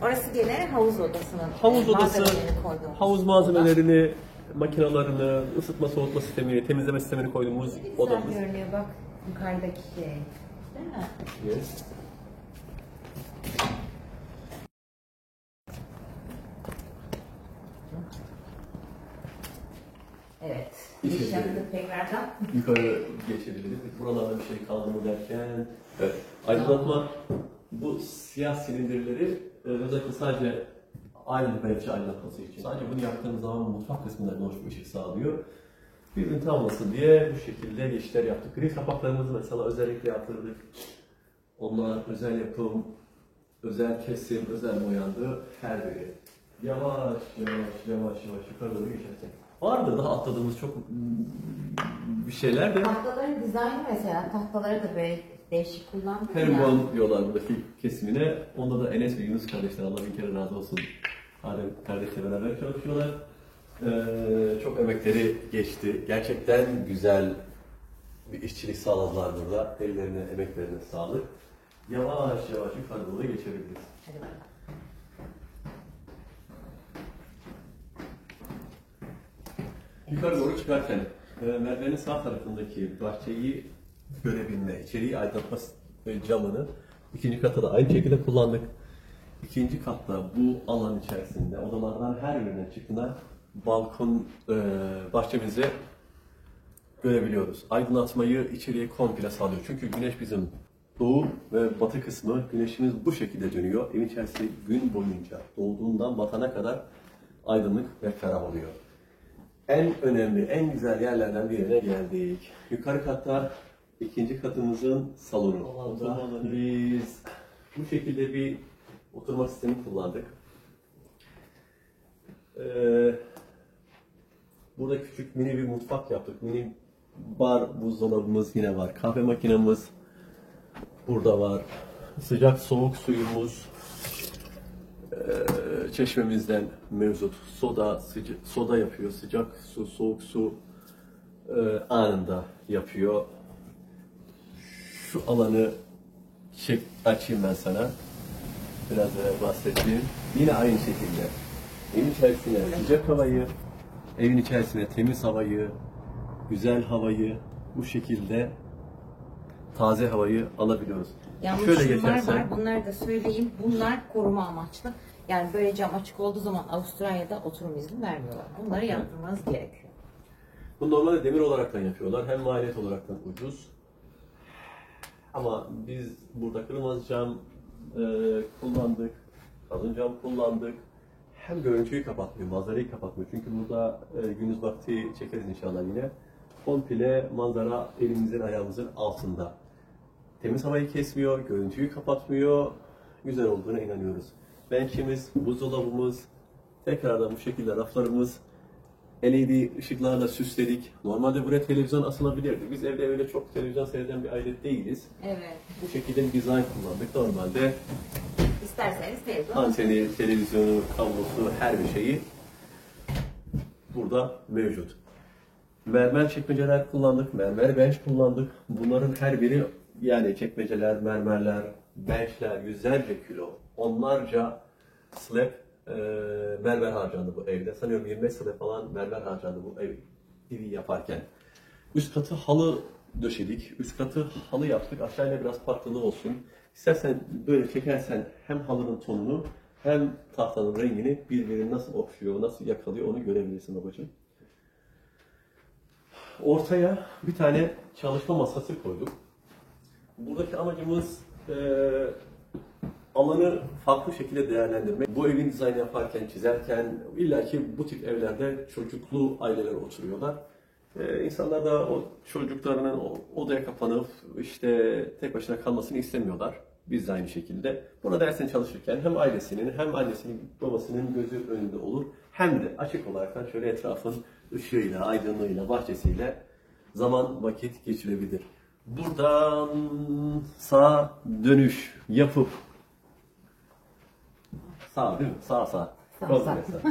Orası gene havuz odasının Havuz odası, malzemelerini koyduğumuz havuz oda. malzemelerini, makinalarını, ısıtma soğutma sistemi, temizleme sistemini koyduğumuz Ne güzel odamız. görünüyor bak yukarıdaki şey. Değil mi? Yes. Evet. İçeri. İnşallah tekrardan. Yukarı geçebiliriz. Buralarda bir şey kaldı mı derken. Evet. Aydınlatma. Bu siyah silindirleri özellikle sadece aynı belki aydınlatması için. Sadece bunu yaptığımız zaman mutfak kısmından hoş bir ışık sağlıyor. Bir ünite almasın diye bu şekilde geçişler yaptık. Gri kapaklarımızı mesela özellikle yaptırdık. Onlar özel yapım, özel kesim, özel boyandı. Her biri. Yavaş yavaş yukarı doğru geçerken. Vardır daha atladığımız çok bir şeyler de. Tahtaların dizaynı mesela, tahtaları da böyle değişik kullandık ya. Herman yollardaki kesimine, onda da Enes ve Yunus kardeşler, Allah bin kere razı olsun. Adem kardeşle beraber çalışıyorlar. Çok emekleri geçti. Gerçekten güzel bir işçilik sağladılar burada. Ellerine, emeklerine sağlık. Yavaş yavaş yukarı doğru geçebiliriz. Hadi bakalım. Yukarı doğru çıkarken merdivenin sağ tarafındaki bahçeyi görebilme, içeriği aydınlatma camını ikinci katta da aynı şekilde kullandık. İkinci katta bu alan içerisinde odalardan her birine çıktığında balkon bahçemizi görebiliyoruz. Aydınlatmayı içeriye komple sağlıyor. Çünkü güneş bizim doğu ve batı kısmı, güneşimiz bu şekilde dönüyor. Evin içerisi gün boyunca doğduğundan batana kadar aydınlık ve ferah oluyor. En önemli, en güzel yerlerden birine geldik. Yukarı katta ikinci katımızın salonu. Biz bu şekilde bir oturma sistemi kullandık. Burada küçük mini bir mutfak yaptık. Mini bar, buzdolabımız yine var. Kahve makinemiz burada var. Sıcak soğuk suyumuz çeşmemizden mevcut. Soda yapıyor. Sıcak su, soğuk su anında yapıyor. Şu alanı açayım ben sana. Biraz bahsettiğim. Yine aynı şekilde. Evin içerisine sıcak havayı, evin içerisine temiz havayı, güzel havayı, bu şekilde taze havayı alabiliyoruz. Yalnız şunlar var, bunları da söyleyeyim. Bunlar koruma amaçlı. Yani böyle cam açık olduğu zaman Avustralya'da oturum izni vermiyorlar. Bunları yaptırmanız gerekiyor. Bu normalde demir olaraktan yapıyorlar. Hem maliyet olaraktan ucuz. Ama biz burada kırmızı cam kullandık, kalın cam kullandık. Hem görüntüyü kapatmıyor, manzarayı kapatmıyor. Çünkü burada gündüz vakti çekeriz inşallah yine. Komple manzara elimizin ayağımızın altında. Temiz havayı kesmiyor, görüntüyü kapatmıyor. Güzel olduğuna inanıyoruz. Benchimiz, buzdolabımız, tekrardan bu şekilde raflarımız, LED ışıklarla süsledik. Normalde buraya televizyon asılabilirdi. Biz evde öyle çok televizyon seyreden bir aile değiliz. Evet. Bu şekilde bir dizayn kullandık. Normalde İsterseniz televizyon. anteni, televizyonu, kablosu, her bir şeyi burada mevcut. Mermer çekmeceler kullandık, mermer bench kullandık. Bunların her biri, yani çekmeceler, mermerler, benchler, yüzlerce kilo, onlarca slab mermer harcandı bu evde. Sanıyorum 25 slab falan mermer harcandı bu evi yaparken. Üst katı halı döşedik, üst katı halı yaptık. Aşağıya biraz farklılığı olsun. İstersen böyle çekersen hem halının tonunu hem tahtanın rengini birbirini nasıl okşuyor, nasıl yakalıyor onu görebilirsin babacığım. Ortaya bir tane çalışma masası koyduk. Buradaki amacımız alanı farklı şekilde değerlendirmek. Bu evin dizaynı yaparken, çizerken illaki bu tip evlerde çocuklu aileler oturuyorlar. İnsanlar da o çocuklarının odaya kapanıp işte tek başına kalmasını istemiyorlar. Biz de aynı şekilde. Burada dersini çalışırken hem ailesinin hem annesinin babasının gözü önünde olur. Hem de açık olarak şöyle etrafın ışığıyla, aydınlığıyla, bahçesiyle zaman vakit geçirebilir. Buradan sağa dönüş yapıp sağ değil mi? Sağ. Komple sağ.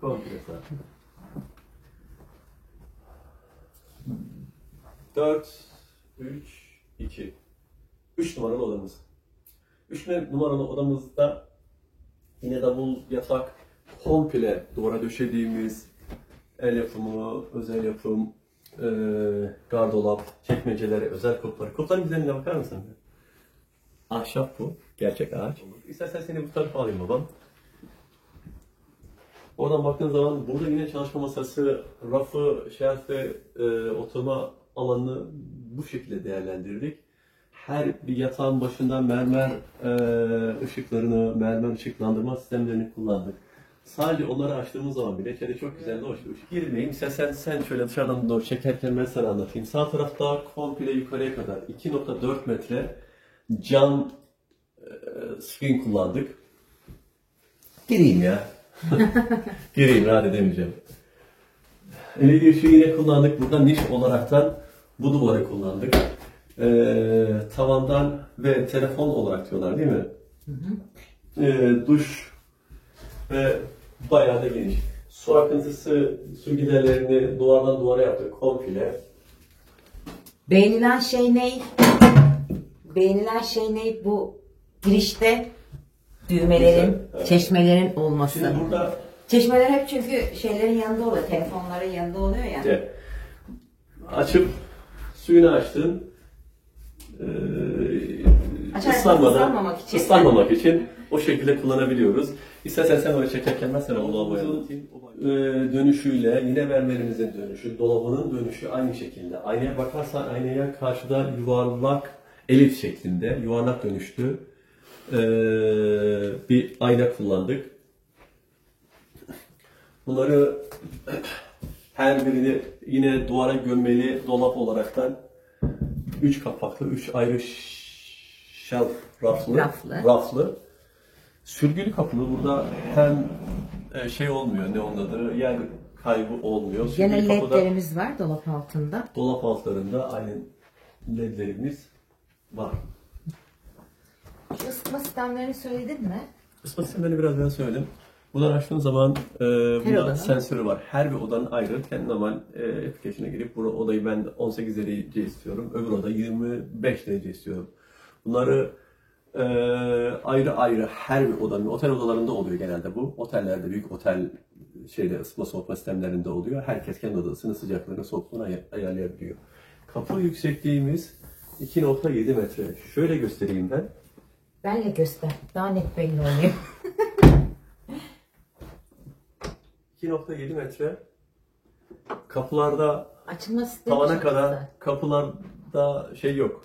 Komple sağ. 4, 3, 2. 3 numaralı odamız. 3 numaralı odamızda yine davul yatak, komple duvara döşediğimiz el yapımı, özel yapım, gardolap, çekmecelere, özel kulpları. Kulpların güzelliğine bakar mısın? Ahşap bu. Gerçek ağaç. İstersen seni bu tarafa alayım babam. Oradan baktığın zaman burada yine çalışma masası, rafı, şelfi, oturma alanını bu şekilde değerlendirdik. Her bir yatağın başında mermer ışıklarını, mermer ışıklandırma sistemlerini kullandık. Sadece onları açtığımız zaman bile içeri çok güzel de hoş bir ışık. Girmeyeyim. Sen şöyle dışarıdan doğru çekerken ben sana anlatayım. Sağ tarafta komple yukarıya kadar 2.4 metre cam screen kullandık. Gireyim ya. Gireyim, rahat edemeyeceğim. LED ışığı yine kullandık. Burada niş olaraktan bu duvarı kullandık. Tavandan ve telefon olarak diyorlar değil mi? Duş ve bayağı da geniş. Su akıntısı, su giderlerini duvardan duvara yaptık komple. Beğenilen şey ne? Beğenilen şey ne? Bu girişte düğmelerin, Güzel, evet. çeşmelerin olması. Şimdi burada Çeşmeler hep çünkü şeylerin yanında oluyor, telefonların yanında oluyor ya. evet, açıp suyunu açtın. Islanmamak için o şekilde kullanabiliyoruz. İstersen sen öyle çekerken mesela dolabın dönüşüyle yine mermerimizin dönüşü, dolabının dönüşü aynı şekilde. Aynaya bakarsan aynaya karşıda yuvarlak elip şeklinde yuvarlak dönüştü bir ayna kullandık. Bunları her birini yine duvara gömmeli dolap olaraktan 3 kapaklı, 3 ayrı shelf raflı. Sürgülü kapılı. Burada hem şey olmuyor, ne onun adı, yer kaybı olmuyor. Gene ledlerimiz var dolap altında. Dolap altlarında aynı ledlerimiz var. Şu ısıtma sistemlerini söyledin mi? Isıtma sistemlerini biraz ben söyledim. Buradan açtığın zaman burada sensörü var. Her bir odanın ayrı. Kendi normal application'a girip bu odayı ben 18 derece istiyorum. Öbür oda 25 derece istiyorum. Bunları ayrı ayrı her bir odanın, otel odalarında oluyor genelde bu. Otellerde, büyük otel ısıtma soğutma sistemlerinde oluyor. Herkes kendi odasının sıcaklığını, soğukluğunu ayarlayabiliyor. Kapı yüksekliğimiz 2.7 metre. Şöyle göstereyim ben. Benle göster. Daha net belli oluyor. 2.7 metre. Kapılarda Açılma sistemi tavana çok kadar, güzel. kapılarda şey yok.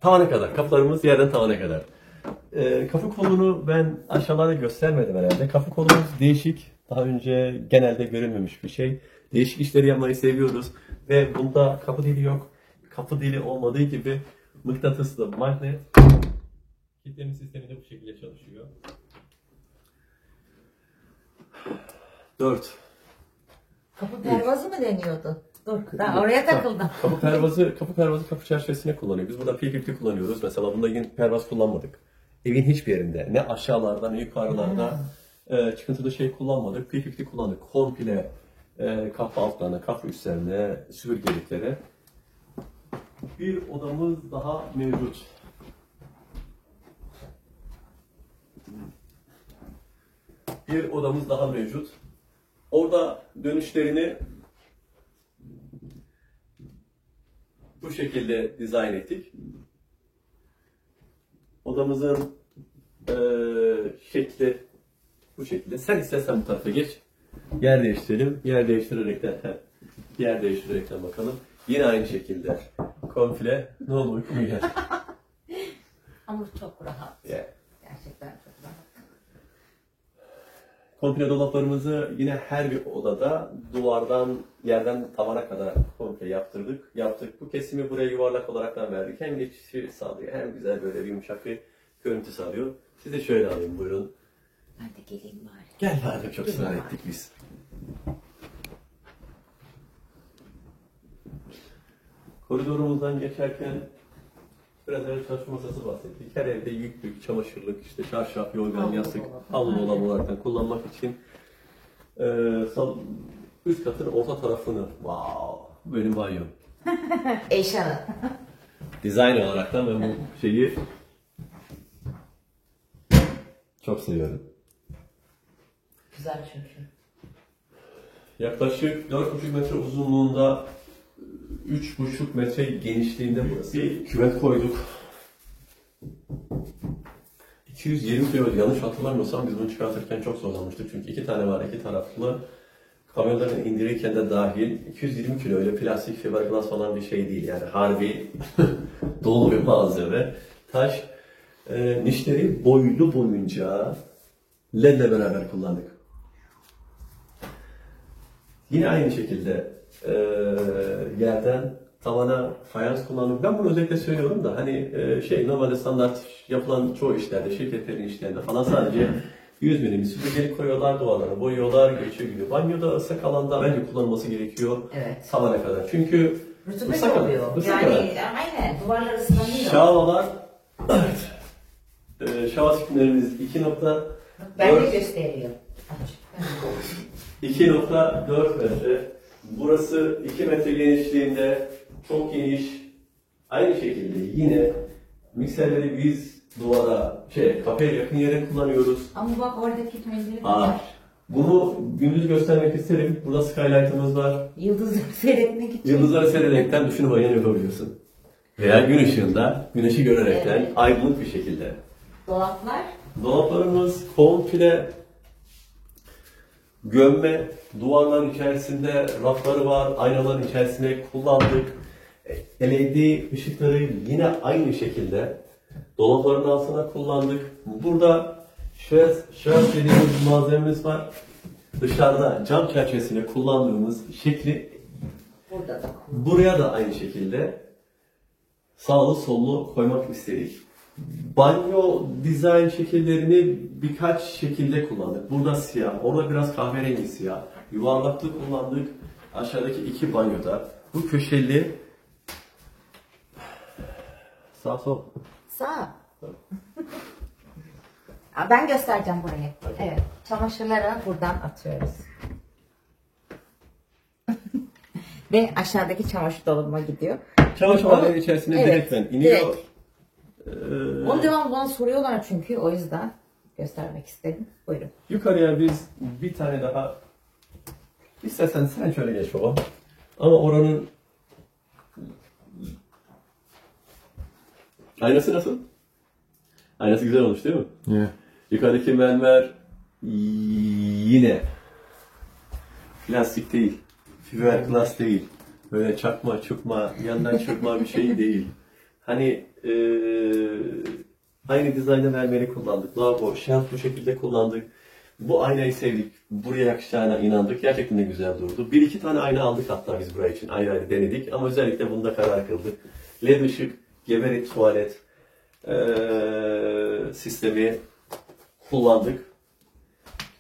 Tavana kadar. Kapılarımız yerden tavana kadar. Kapı kolunu ben aşağılarda göstermedim herhalde. Kapı kolumuz değişik. Daha önce genelde görülmemiş bir şey. Değişik işleri yapmayı seviyoruz. Ve bunda kapı dili yok. Kapı dili olmadığı gibi mıknatıslı magnet kilitleme sistemi de bu şekilde çalışıyor. 4. Kapı pervazı mı deniyordu? Dur, daha oraya takıldım. Kapı pervazı kapı çerçevesine kullanıyor. Biz burada P50 kullanıyoruz. Mesela bunda yine pervaz kullanmadık. Evin hiçbir yerinde ne aşağılarda ne yukarılarda çıkıntılı şey kullanmadık. P50 kullandık. Komple kapı altlarına, kapı üstlerine, süpürgeliklere. Bir odamız daha mevcut. Bir odamız daha mevcut. Orada dönüşlerini bu şekilde dizayn ettik. Odamızın şekli bu şekilde. Sen istersen bu tarafa geç. Yer değiştirelim. Yer değiştirerekten bakalım. Yine aynı şekilde. Komple. Ne oldu, uykum mu geldi? Ama çok rahat. Yeah. Gerçekten çok rahat. Komple dolaplarımızı yine her bir odada duvardan, yerden tavana kadar komple yaptık. Bu kesimi buraya yuvarlak olaraktan verdik. Hem geçişi sağlıyor hem güzel böyle bir yumuşak bir görüntü sağlıyor. Siz de şöyle alayım, buyurun. Ben de geleyim bari. Gel bari, çok ısrar ettik biz. Koridorumuzdan geçerken biraz önce çalışma masası bahsettik. Her evde yüklük, çamaşırlık, işte çarşaf, yorgan, yastık, havlu dolabı olarak kullanmak için üst katın orta tarafını, wow, benim banyom. Eşanı. Dizayn olaraktan ben bu şeyi çok seviyorum. Güzel çünkü. Yaklaşık 4,5 metre uzunluğunda 3,5 metre genişliğinde burası. Bir küvet koyduk. 220 kilo, yanlış hatırlamıyorsam biz bunu çıkartırken çok zorlanmıştık. Çünkü 2 tane var, 2 taraflı. Kamyonların indirirken de dahil 220 kilo, öyle plastik fiberglass falan bir şey değil. Yani harbi dolu bir malzeme. Taş nişleri boylu boyunca ledle beraber kullandık. Yine aynı şekilde yerden tavana fayans kullandık. Ben bunu özellikle söylüyorum da hani normalde standart yapılan çoğu işlerde, şirketlerin işlerinde falan sadece 100 milim süpürgelik koyuyorlar, duvarlara boyuyorlar, geçiyor gidiyor. Banyoda ıslak alanda bence kullanılması gerekiyor. Evet. Tavana kadar. Çünkü Rutubet ıslak oluyor. ıslak Yani alan. aynen duvarlar ıslanıyor. Şavalar, evet. Şava sikimlerimiz 2.4 Ben de gösteriyor. 2.4 metre. Burası 2 metre genişliğinde, çok geniş. Aynı şekilde yine mikserleri biz duvara, kapıya yakın yere kullanıyoruz. Ama bak oradaki pencere de var. Bunu gündüz göstermek isterim. Burada skylight'ımız var. Yıldızları seyretmek için. Yıldızları seyrederekten düşünüp aynen yapabiliyorsun. Veya gün ışığında, güneşi görerekten Evet. aydınlık bir şekilde. Dolaplar. Dolaplarımız komple gömme, duvarların içerisinde rafları var, aynaların içerisine kullandık. LED ışıkları yine aynı şekilde dolapların altına kullandık. Burada şöyle dediğimiz malzememiz var. Dışarıda cam çerçevesine kullandığımız şekli Burada da. buraya da aynı şekilde sağlı sollu koymak istedik. Banyo dizayn şekillerini birkaç şekilde kullandık. Burada siyah, orada biraz kahverengi siyah. Yuvarlaklı kullandık. Aşağıdaki iki banyoda. Bu köşeli sağ sol. Sağ. Ben göstereceğim burayı. Evet. Çamaşırları buradan atıyoruz. Ve aşağıdaki çamaşır dolabıma gidiyor. Çamaşırların içerisine Evet, direktmen iniyor. direkt. Onu devamlı bana soruyorlar çünkü o yüzden göstermek istedim. Buyurun. Yukarıya biz bir tane daha, istersen sen şöyle geç baba. Ama oranın aynası nasıl? Aynası güzel olmuş değil mi? Yeah. Yukarıdaki mermer yine plastik değil, fiberglass değil. Böyle çakma, çukma, yandan çırpma bir şey değil. Hani aynı dizayna mermeri kullandık. Lavabo, şant bu şekilde kullandık. Bu aynayı sevdik. Buraya yakışacağına inandık. Gerçekten de güzel durdu. Bir iki tane ayna aldık hatta biz buraya için. Ayrı ayrı denedik. Ama özellikle bunda karar kıldık. LED ışık, geberit tuvalet sistemi kullandık.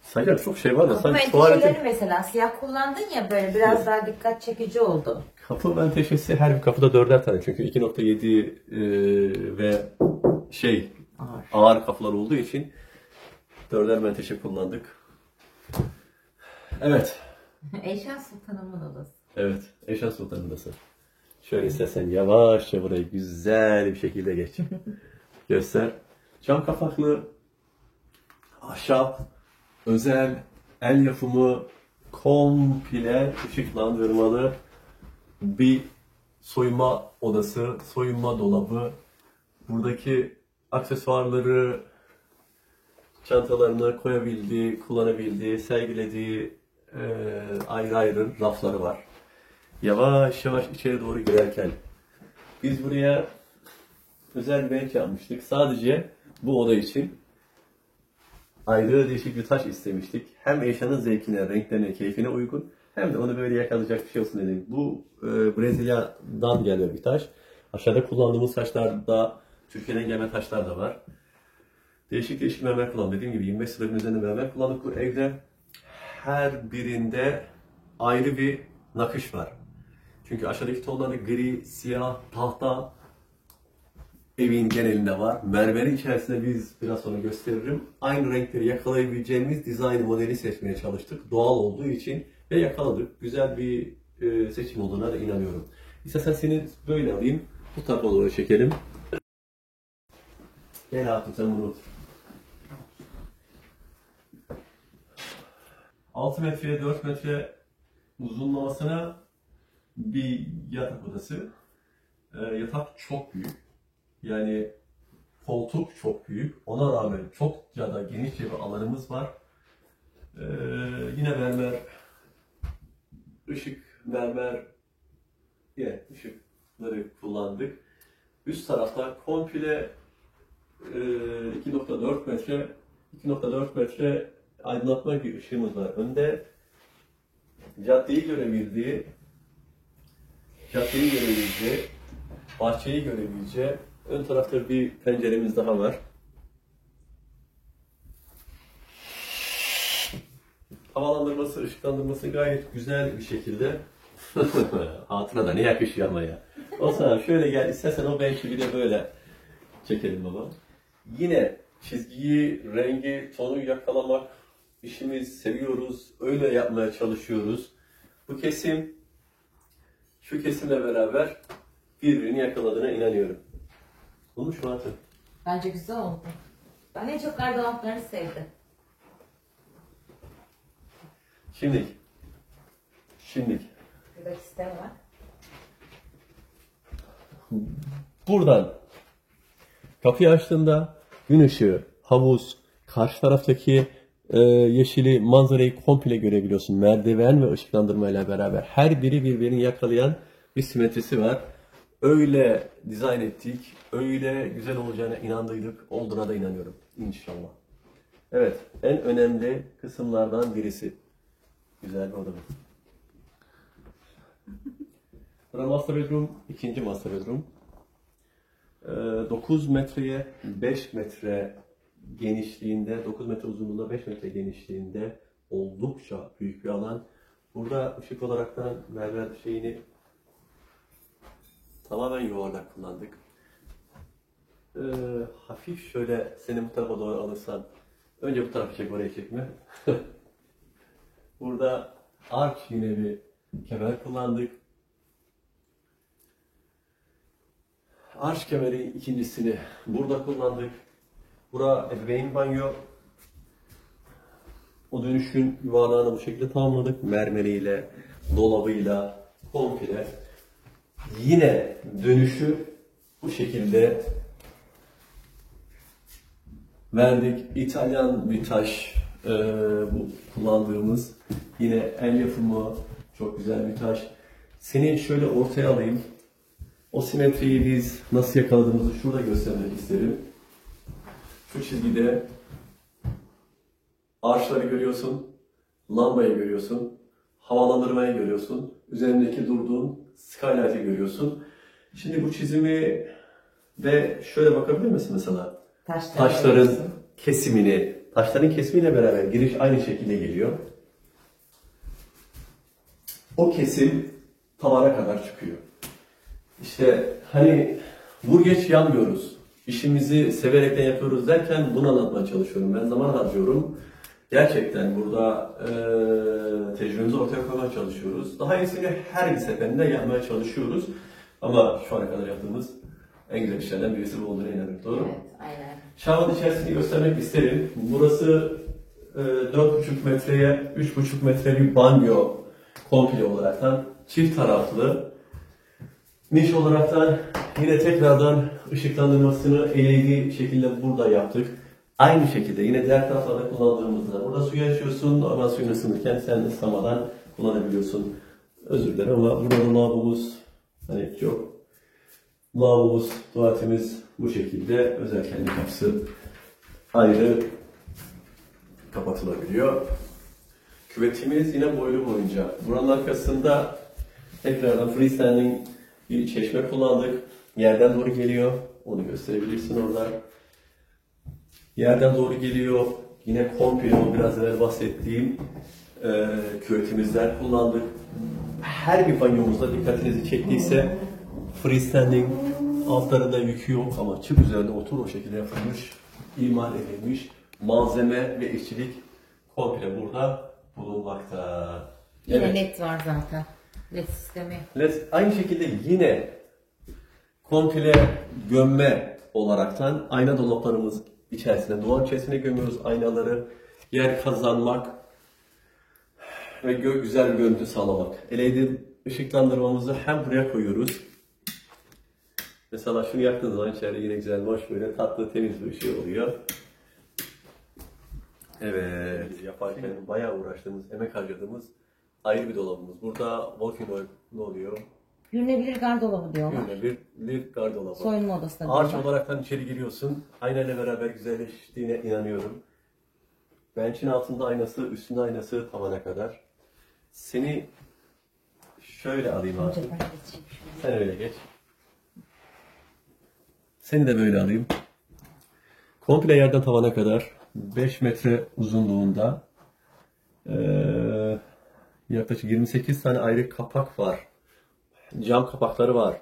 Sayacak çok şey var da sanki Menteşeleri tuvaletin mesela siyah kullandın ya böyle biraz daha dikkat çekici oldu. kapı menteşesi her bir kapıda 4'er tane çünkü 2.7 ve ağır kapılar olduğu için 4'er menteşe kullandık. Evet. Eyşan Sultanımın odası. Evet. Eyşan Sultan'ın odası. Şöyle istersen yavaşça burayı güzel bir şekilde geç. Göster. Cam kapaklı, ahşap, özel, el yapımı, komple ışıklandırmalı bir soyunma odası, soyunma dolabı. Buradaki aksesuarları, çantalarını koyabildiği, kullanabildiği, sergilediği ayrı ayrı rafları var. Yavaş yavaş içeri doğru girerken biz buraya özel bir bench yapmıştık. Sadece bu oda için ayrı değişik bir taş istemiştik. Hem Eyşan'ın zevkine, renklerine, keyfine uygun hem de onu böyle yakalayacak bir şey olsun dedik. Bu Brezilya'dan gelme bir taş. Aşağıda kullandığımız taşlarda Türkiye'den gelme taşlar da var. Değişik değişik mermer kullandık. Dediğim gibi 25 sıranın üzerinde mermer kullandık bu evde. Her birinde ayrı bir nakış var. Çünkü aşağıdaki tonları gri, siyah, tahta evin genelinde var. Mermerin içerisinde biz biraz sonra gösteririm. Aynı renkleri yakalayabileceğimiz dizayn modeli seçmeye çalıştık. Doğal olduğu için ve yakaladık. Güzel bir seçim olduğuna da inanıyorum. İstersen seni böyle alayım. Bu tarafa doğru çekelim. Gel hatun sen bunu. 6 metreye 4 metre uzunlamasına bir yatak odası. Yatak çok büyük. Yani koltuk çok büyük. Ona rağmen çok ya da genişçe bir alanımız var. Yine mermer, mermer, yine ışıkları kullandık. Üst tarafta komple 2.4 metre aydınlatma bir ışığımız var. Önde caddeyi görebildiği, bahçeyi görebileceği, ön tarafta bir penceremiz daha var. burası ışıklandırması gayet güzel bir şekilde. Hatına da ne yakışıyor ama ya. O zaman şöyle gel, istersen o bench'i bir de böyle çekelim baba. Yine çizgiyi, rengi, tonu yakalamak işimiz, seviyoruz. Öyle yapmaya çalışıyoruz. Bu kesim, şu kesimle beraber birbirini yakaladığına inanıyorum. Olmuş mu Hatun? Bence güzel oldu. Ben en çok gardıroplarını sevdim. Şimdi Buradaki sistem var. buradan kapıyı açtığında gün ışığı, havuz, karşı taraftaki yeşili manzarayı komple görebiliyorsun. Merdiven ve ışıklandırmayla beraber her biri birbirini yakalayan bir simetrisi var. Öyle dizayn ettik, öyle güzel olacağına inandıydık, olduğuna da inanıyorum inşallah. Evet, en önemli kısımlardan birisi. Güzel bir odamız. Burası master bedroom, ikinci master bedroom. 9 metreye 5 metre genişliğinde, 9 metre uzunluğunda 5 metre genişliğinde oldukça büyük bir alan. Burada ışık olaraktan mermer şeyini tamamen yuvarlak kullandık. Hafif şöyle seni bu tarafa doğru alırsan, önce bu tarafı çek, oraya çekme. Burada arch yine bir kemer kullandık. Arch kemeri ikincisini burada kullandık. Bura ebeveyn banyo. O dönüşün yuvarlağını bu şekilde tamamladık. Mermeriyle, dolabıyla, komple. Yine dönüşü bu şekilde verdik. İtalyan bir taş bu kullandığımız. Yine el yapımı çok güzel bir taş. Seni şöyle ortaya alayım. O simetriyi biz nasıl yakaladığımızı şurada göstermek isterim. Şu çizgide arşları görüyorsun, lambayı görüyorsun, havalandırmayı görüyorsun, üzerindeki durduğun skylight'ı görüyorsun. Şimdi bu çizimi de şöyle bakabilir misin mesela? Taşların kesimini, taşların kesimiyle beraber giriş aynı şekilde geliyor. O kesim tavana kadar çıkıyor. İşte hani vur geç yanmıyoruz. İşimizi severek de yapıyoruz derken bunu anlatmaya çalışıyorum. Ben zaman harcıyorum. Gerçekten burada tecrübemizi ortaya koymaya çalışıyoruz. Daha iyisini her bir seferinde yapmaya çalışıyoruz. Ama şu ana kadar yaptığımız en güzel işlerden birisi bu olduğuna inanıyorum. Doğru mu? Evet, aynen. Şaman içerisini göstermek isterim. Burası 4,5 metreye 3,5 metre bir banyo komple olaraktan çift taraflı. Niş olaraktan yine tekrardan ışıklandırmasını LED şekilde burada yaptık. Aynı şekilde yine diğer taraflarda kullandığımızda burada suyu açıyorsun, normal suyunu ısınırken sen ıslamadan kullanabiliyorsun. Özür dilerim ama burada lavabomuz hani çok lavabomuz, tuvaletimiz bu şekilde özel kendi kapısı ayrı kapatılabiliyor. Küvetimiz yine boylu boyunca. Buranın arkasında tekrardan freestanding bir çeşme kullandık. Yerden doğru geliyor. Onu gösterebilirsin orada. Yerden doğru geliyor. Yine komple o biraz evvel bahsettiğim küvetimizden kullandık. Her bir banyomuzda dikkatinizi çektiyse freestanding altlarında yükü yok ama çık üzerinde otur o şekilde yapılmış, imal edilmiş malzeme ve işçilik komple burada bulunmakta. Yine Evet. led var zaten. Led sistemi. Aynı şekilde yine komple gömme olaraktan ayna dolaplarımız içerisinde, dolap içerisine gömüyoruz aynaları, yer kazanmak ve güzel bir görüntü sağlamak. LED ışıklandırmamızı hem buraya koyuyoruz. Mesela şunu yaktığın zaman içeride yine güzel, hoş böyle tatlı, temiz bir ışığı oluyor. Evet, yaparken bayağı uğraştığımız, emek harcadığımız ayrı bir dolabımız. Burada walk-in ne oluyor? Yürünebilir gardolabı diyorlar. Bir gardolabı. Soyunma odası da Ağaç diyorlar. olaraktan içeri giriyorsun. Aynayla beraber güzelleştiğine inanıyorum. Bench'in altında aynası, üstünde aynası tavana kadar. Seni şöyle alayım abi. Önce ben geçeyim şöyle. Sen öyle geç. Seni de böyle alayım. Komple yerden tavana kadar 5 metre uzunluğunda Yaklaşık 28 tane ayrı kapak var. Cam kapakları var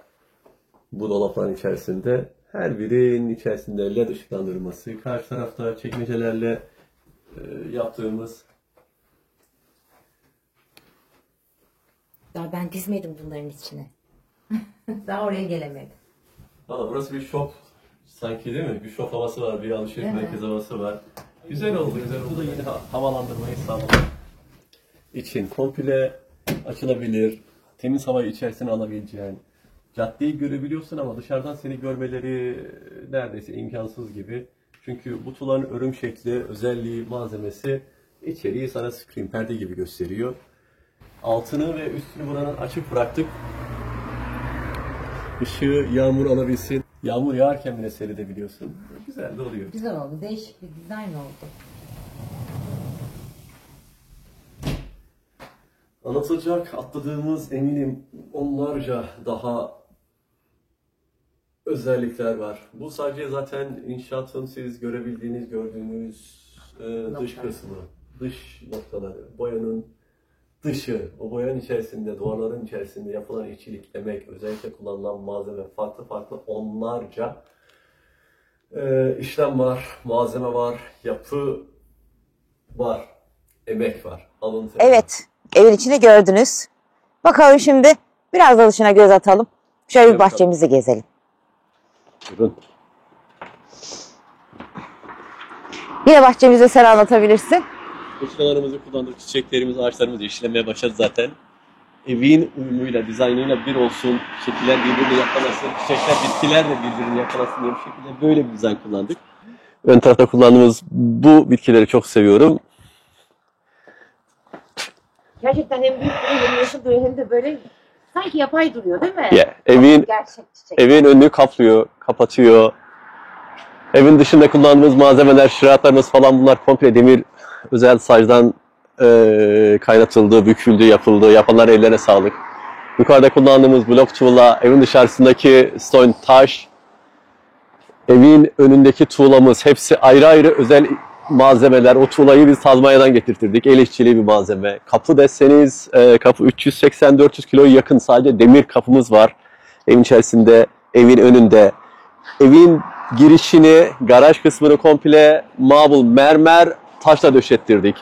bu dolapların içerisinde. Her birinin içerisinde led ışıklandırması, karşı tarafta çekmecelerle yaptığımız. Daha ben dizmedim bunların içine. Daha oraya gelemedim. Valla burası bir shop sanki değil mi? Bir shop havası var, bir alışveriş Evet. merkezi havası var. Güzel oldu, güzel oldu. Bu da yine havalandırmayı sağlamak için komple açılabilir, temiz havayı içerisine alabileceğin. Caddeyi görebiliyorsun ama dışarıdan seni görmeleri neredeyse imkansız gibi. Çünkü bu tuğlanın örüm şekli, özelliği, malzemesi içeriği sana screen perde gibi gösteriyor. Altını ve üstünü buranın açık bıraktık. Işığı, yağmur alabilsin. Yağmur yağarken bile seyredebiliyorsun. Güzel de oluyor. Güzel oldu. Değişik bir dizayn oldu. Anlatılacak, atladığımız eminim onlarca daha özellikler var. Bu sadece zaten inşaatın siz görebildiğiniz, gördüğünüz dış kısmı, dış noktaları, boyanın dışı, o boyanın içerisinde, duvarların içerisinde yapılan işçilik, emek, özellikle kullanılan malzeme, farklı farklı onlarca işlem var, malzeme var, yapı var, emek var, alıntı. Evet, evin içini gördünüz. Bakalım şimdi biraz da dışına göz atalım. Şöyle bir Evet, bahçemizi gezelim. Buyurun. Yine bahçemizi sen anlatabilirsin. Fırçalarımızı kullandık, çiçeklerimiz, ağaçlarımız yeşillemeye başladı zaten. Evin uyumuyla, dizaynıyla bir olsun, şekiller birbirini yakalasın, çiçekler, bitkiler de birbirini yakalasın diye bir şekilde böyle bir dizayn kullandık. Ön tarafta kullandığımız bu bitkileri çok seviyorum. Gerçekten hem büyük duruyor, hem yeşil duruyor, hem de böyle sanki yapay duruyor değil mi? Evin Gerçek çiçek. evin önünü kaplıyor, kapatıyor. Evin dışında kullandığımız malzemeler, şiratlarımız falan bunlar komple demir özel sacdan kaynatıldı, büküldü, yapıldı. Yapanların ellerine sağlık. Yukarıda kullandığımız blok tuğla, evin dışarısındaki stone taş, evin önündeki tuğlamız hepsi ayrı ayrı özel malzemeler. O tuğlayı biz Tazmanya'dan getirtirdik. El işçiliği bir malzeme. Kapı deseniz kapı 380-400 kiloya yakın sadece demir kapımız var. Evin içerisinde, evin önünde. Evin girişini, garaj kısmını komple marble, mermer taşla döşettirdik.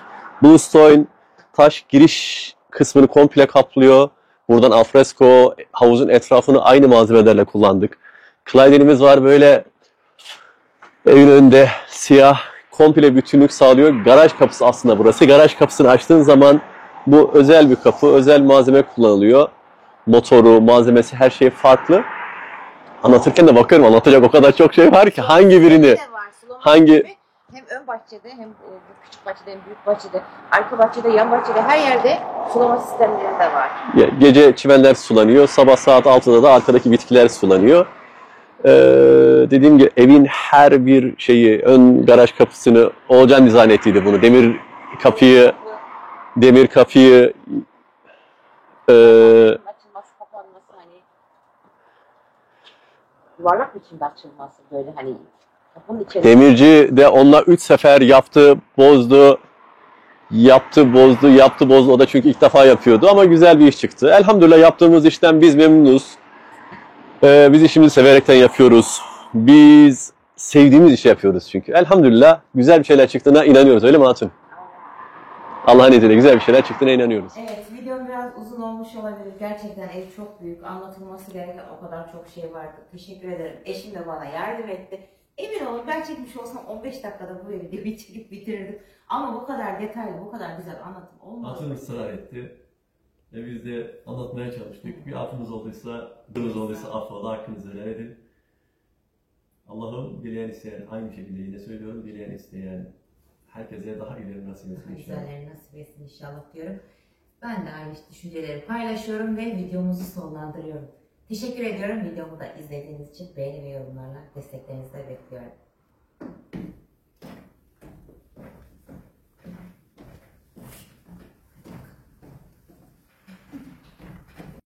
Bluestone taş giriş kısmını komple kaplıyor. Buradan alfresco, havuzun etrafını aynı malzemelerle kullandık. Klaydenimiz var böyle evin önünde siyah, komple bütünlük sağlıyor. Garaj kapısı aslında burası. Garaj kapısını açtığın zaman bu özel bir kapı, özel malzeme kullanılıyor. Motoru, malzemesi her şey farklı. Anlatırken de bakıyorum anlatacak o kadar çok şey var ki hangi birini, hangi hem ön bahçede, hem bu küçük bahçede, hem büyük bahçede, arka bahçede, yan bahçede, her yerde sulama sistemleri de var. gece çimenler sulanıyor, sabah saat 6'da da arkadaki bitkiler sulanıyor. Dediğim gibi evin her bir şeyi, ön garaj kapısını Oğulcan dizayn ettiydi bunu. Demir kapıyı Açılması, kapanması, hani yuvarlak biçimde açılması, böyle hani kapının içerisinde. demirci de onunla 3 sefer yaptı, bozdu. Yaptı, bozdu, yaptı, bozdu. O da çünkü ilk defa yapıyordu ama güzel bir iş çıktı. Elhamdülillah yaptığımız işten biz memnunuz. Biz işimizi severekten yapıyoruz. Biz sevdiğimiz işi yapıyoruz çünkü. Elhamdülillah güzel bir şeyler çıktığına inanıyoruz. Öyle mi Hatun? Allah'ın izniyle güzel bir şeyler çıktığına inanıyoruz. Evet, videom biraz uzun olmuş olabilir. Gerçekten ev çok büyük. Anlatılması gereken o kadar çok şey vardı. Teşekkür ederim. Eşim de bana yardım etti. Emin olun ben çekmiş olsam 15 dakikada bu evi de bitirirdim. Ama bu kadar detaylı, bu kadar güzel anlatım olmaz. Hatun ısrar etti. Ve biz de anlatmaya çalıştık. Bir affınız olduysa affola, hakkınızı helal edin. Allah'ım dileyen isteyen, aynı şekilde yine söylüyorum, dileyen isteyen herkese daha ileri nasip etsin inşallah. Güzelleri nasip etsin inşallah diyorum. Ben de aynı düşünceleri paylaşıyorum ve videomuzu sonlandırıyorum. Teşekkür ediyorum videomu da izlediğiniz için. Beğeni ve yorumlarla desteklerinizi de bekliyorum.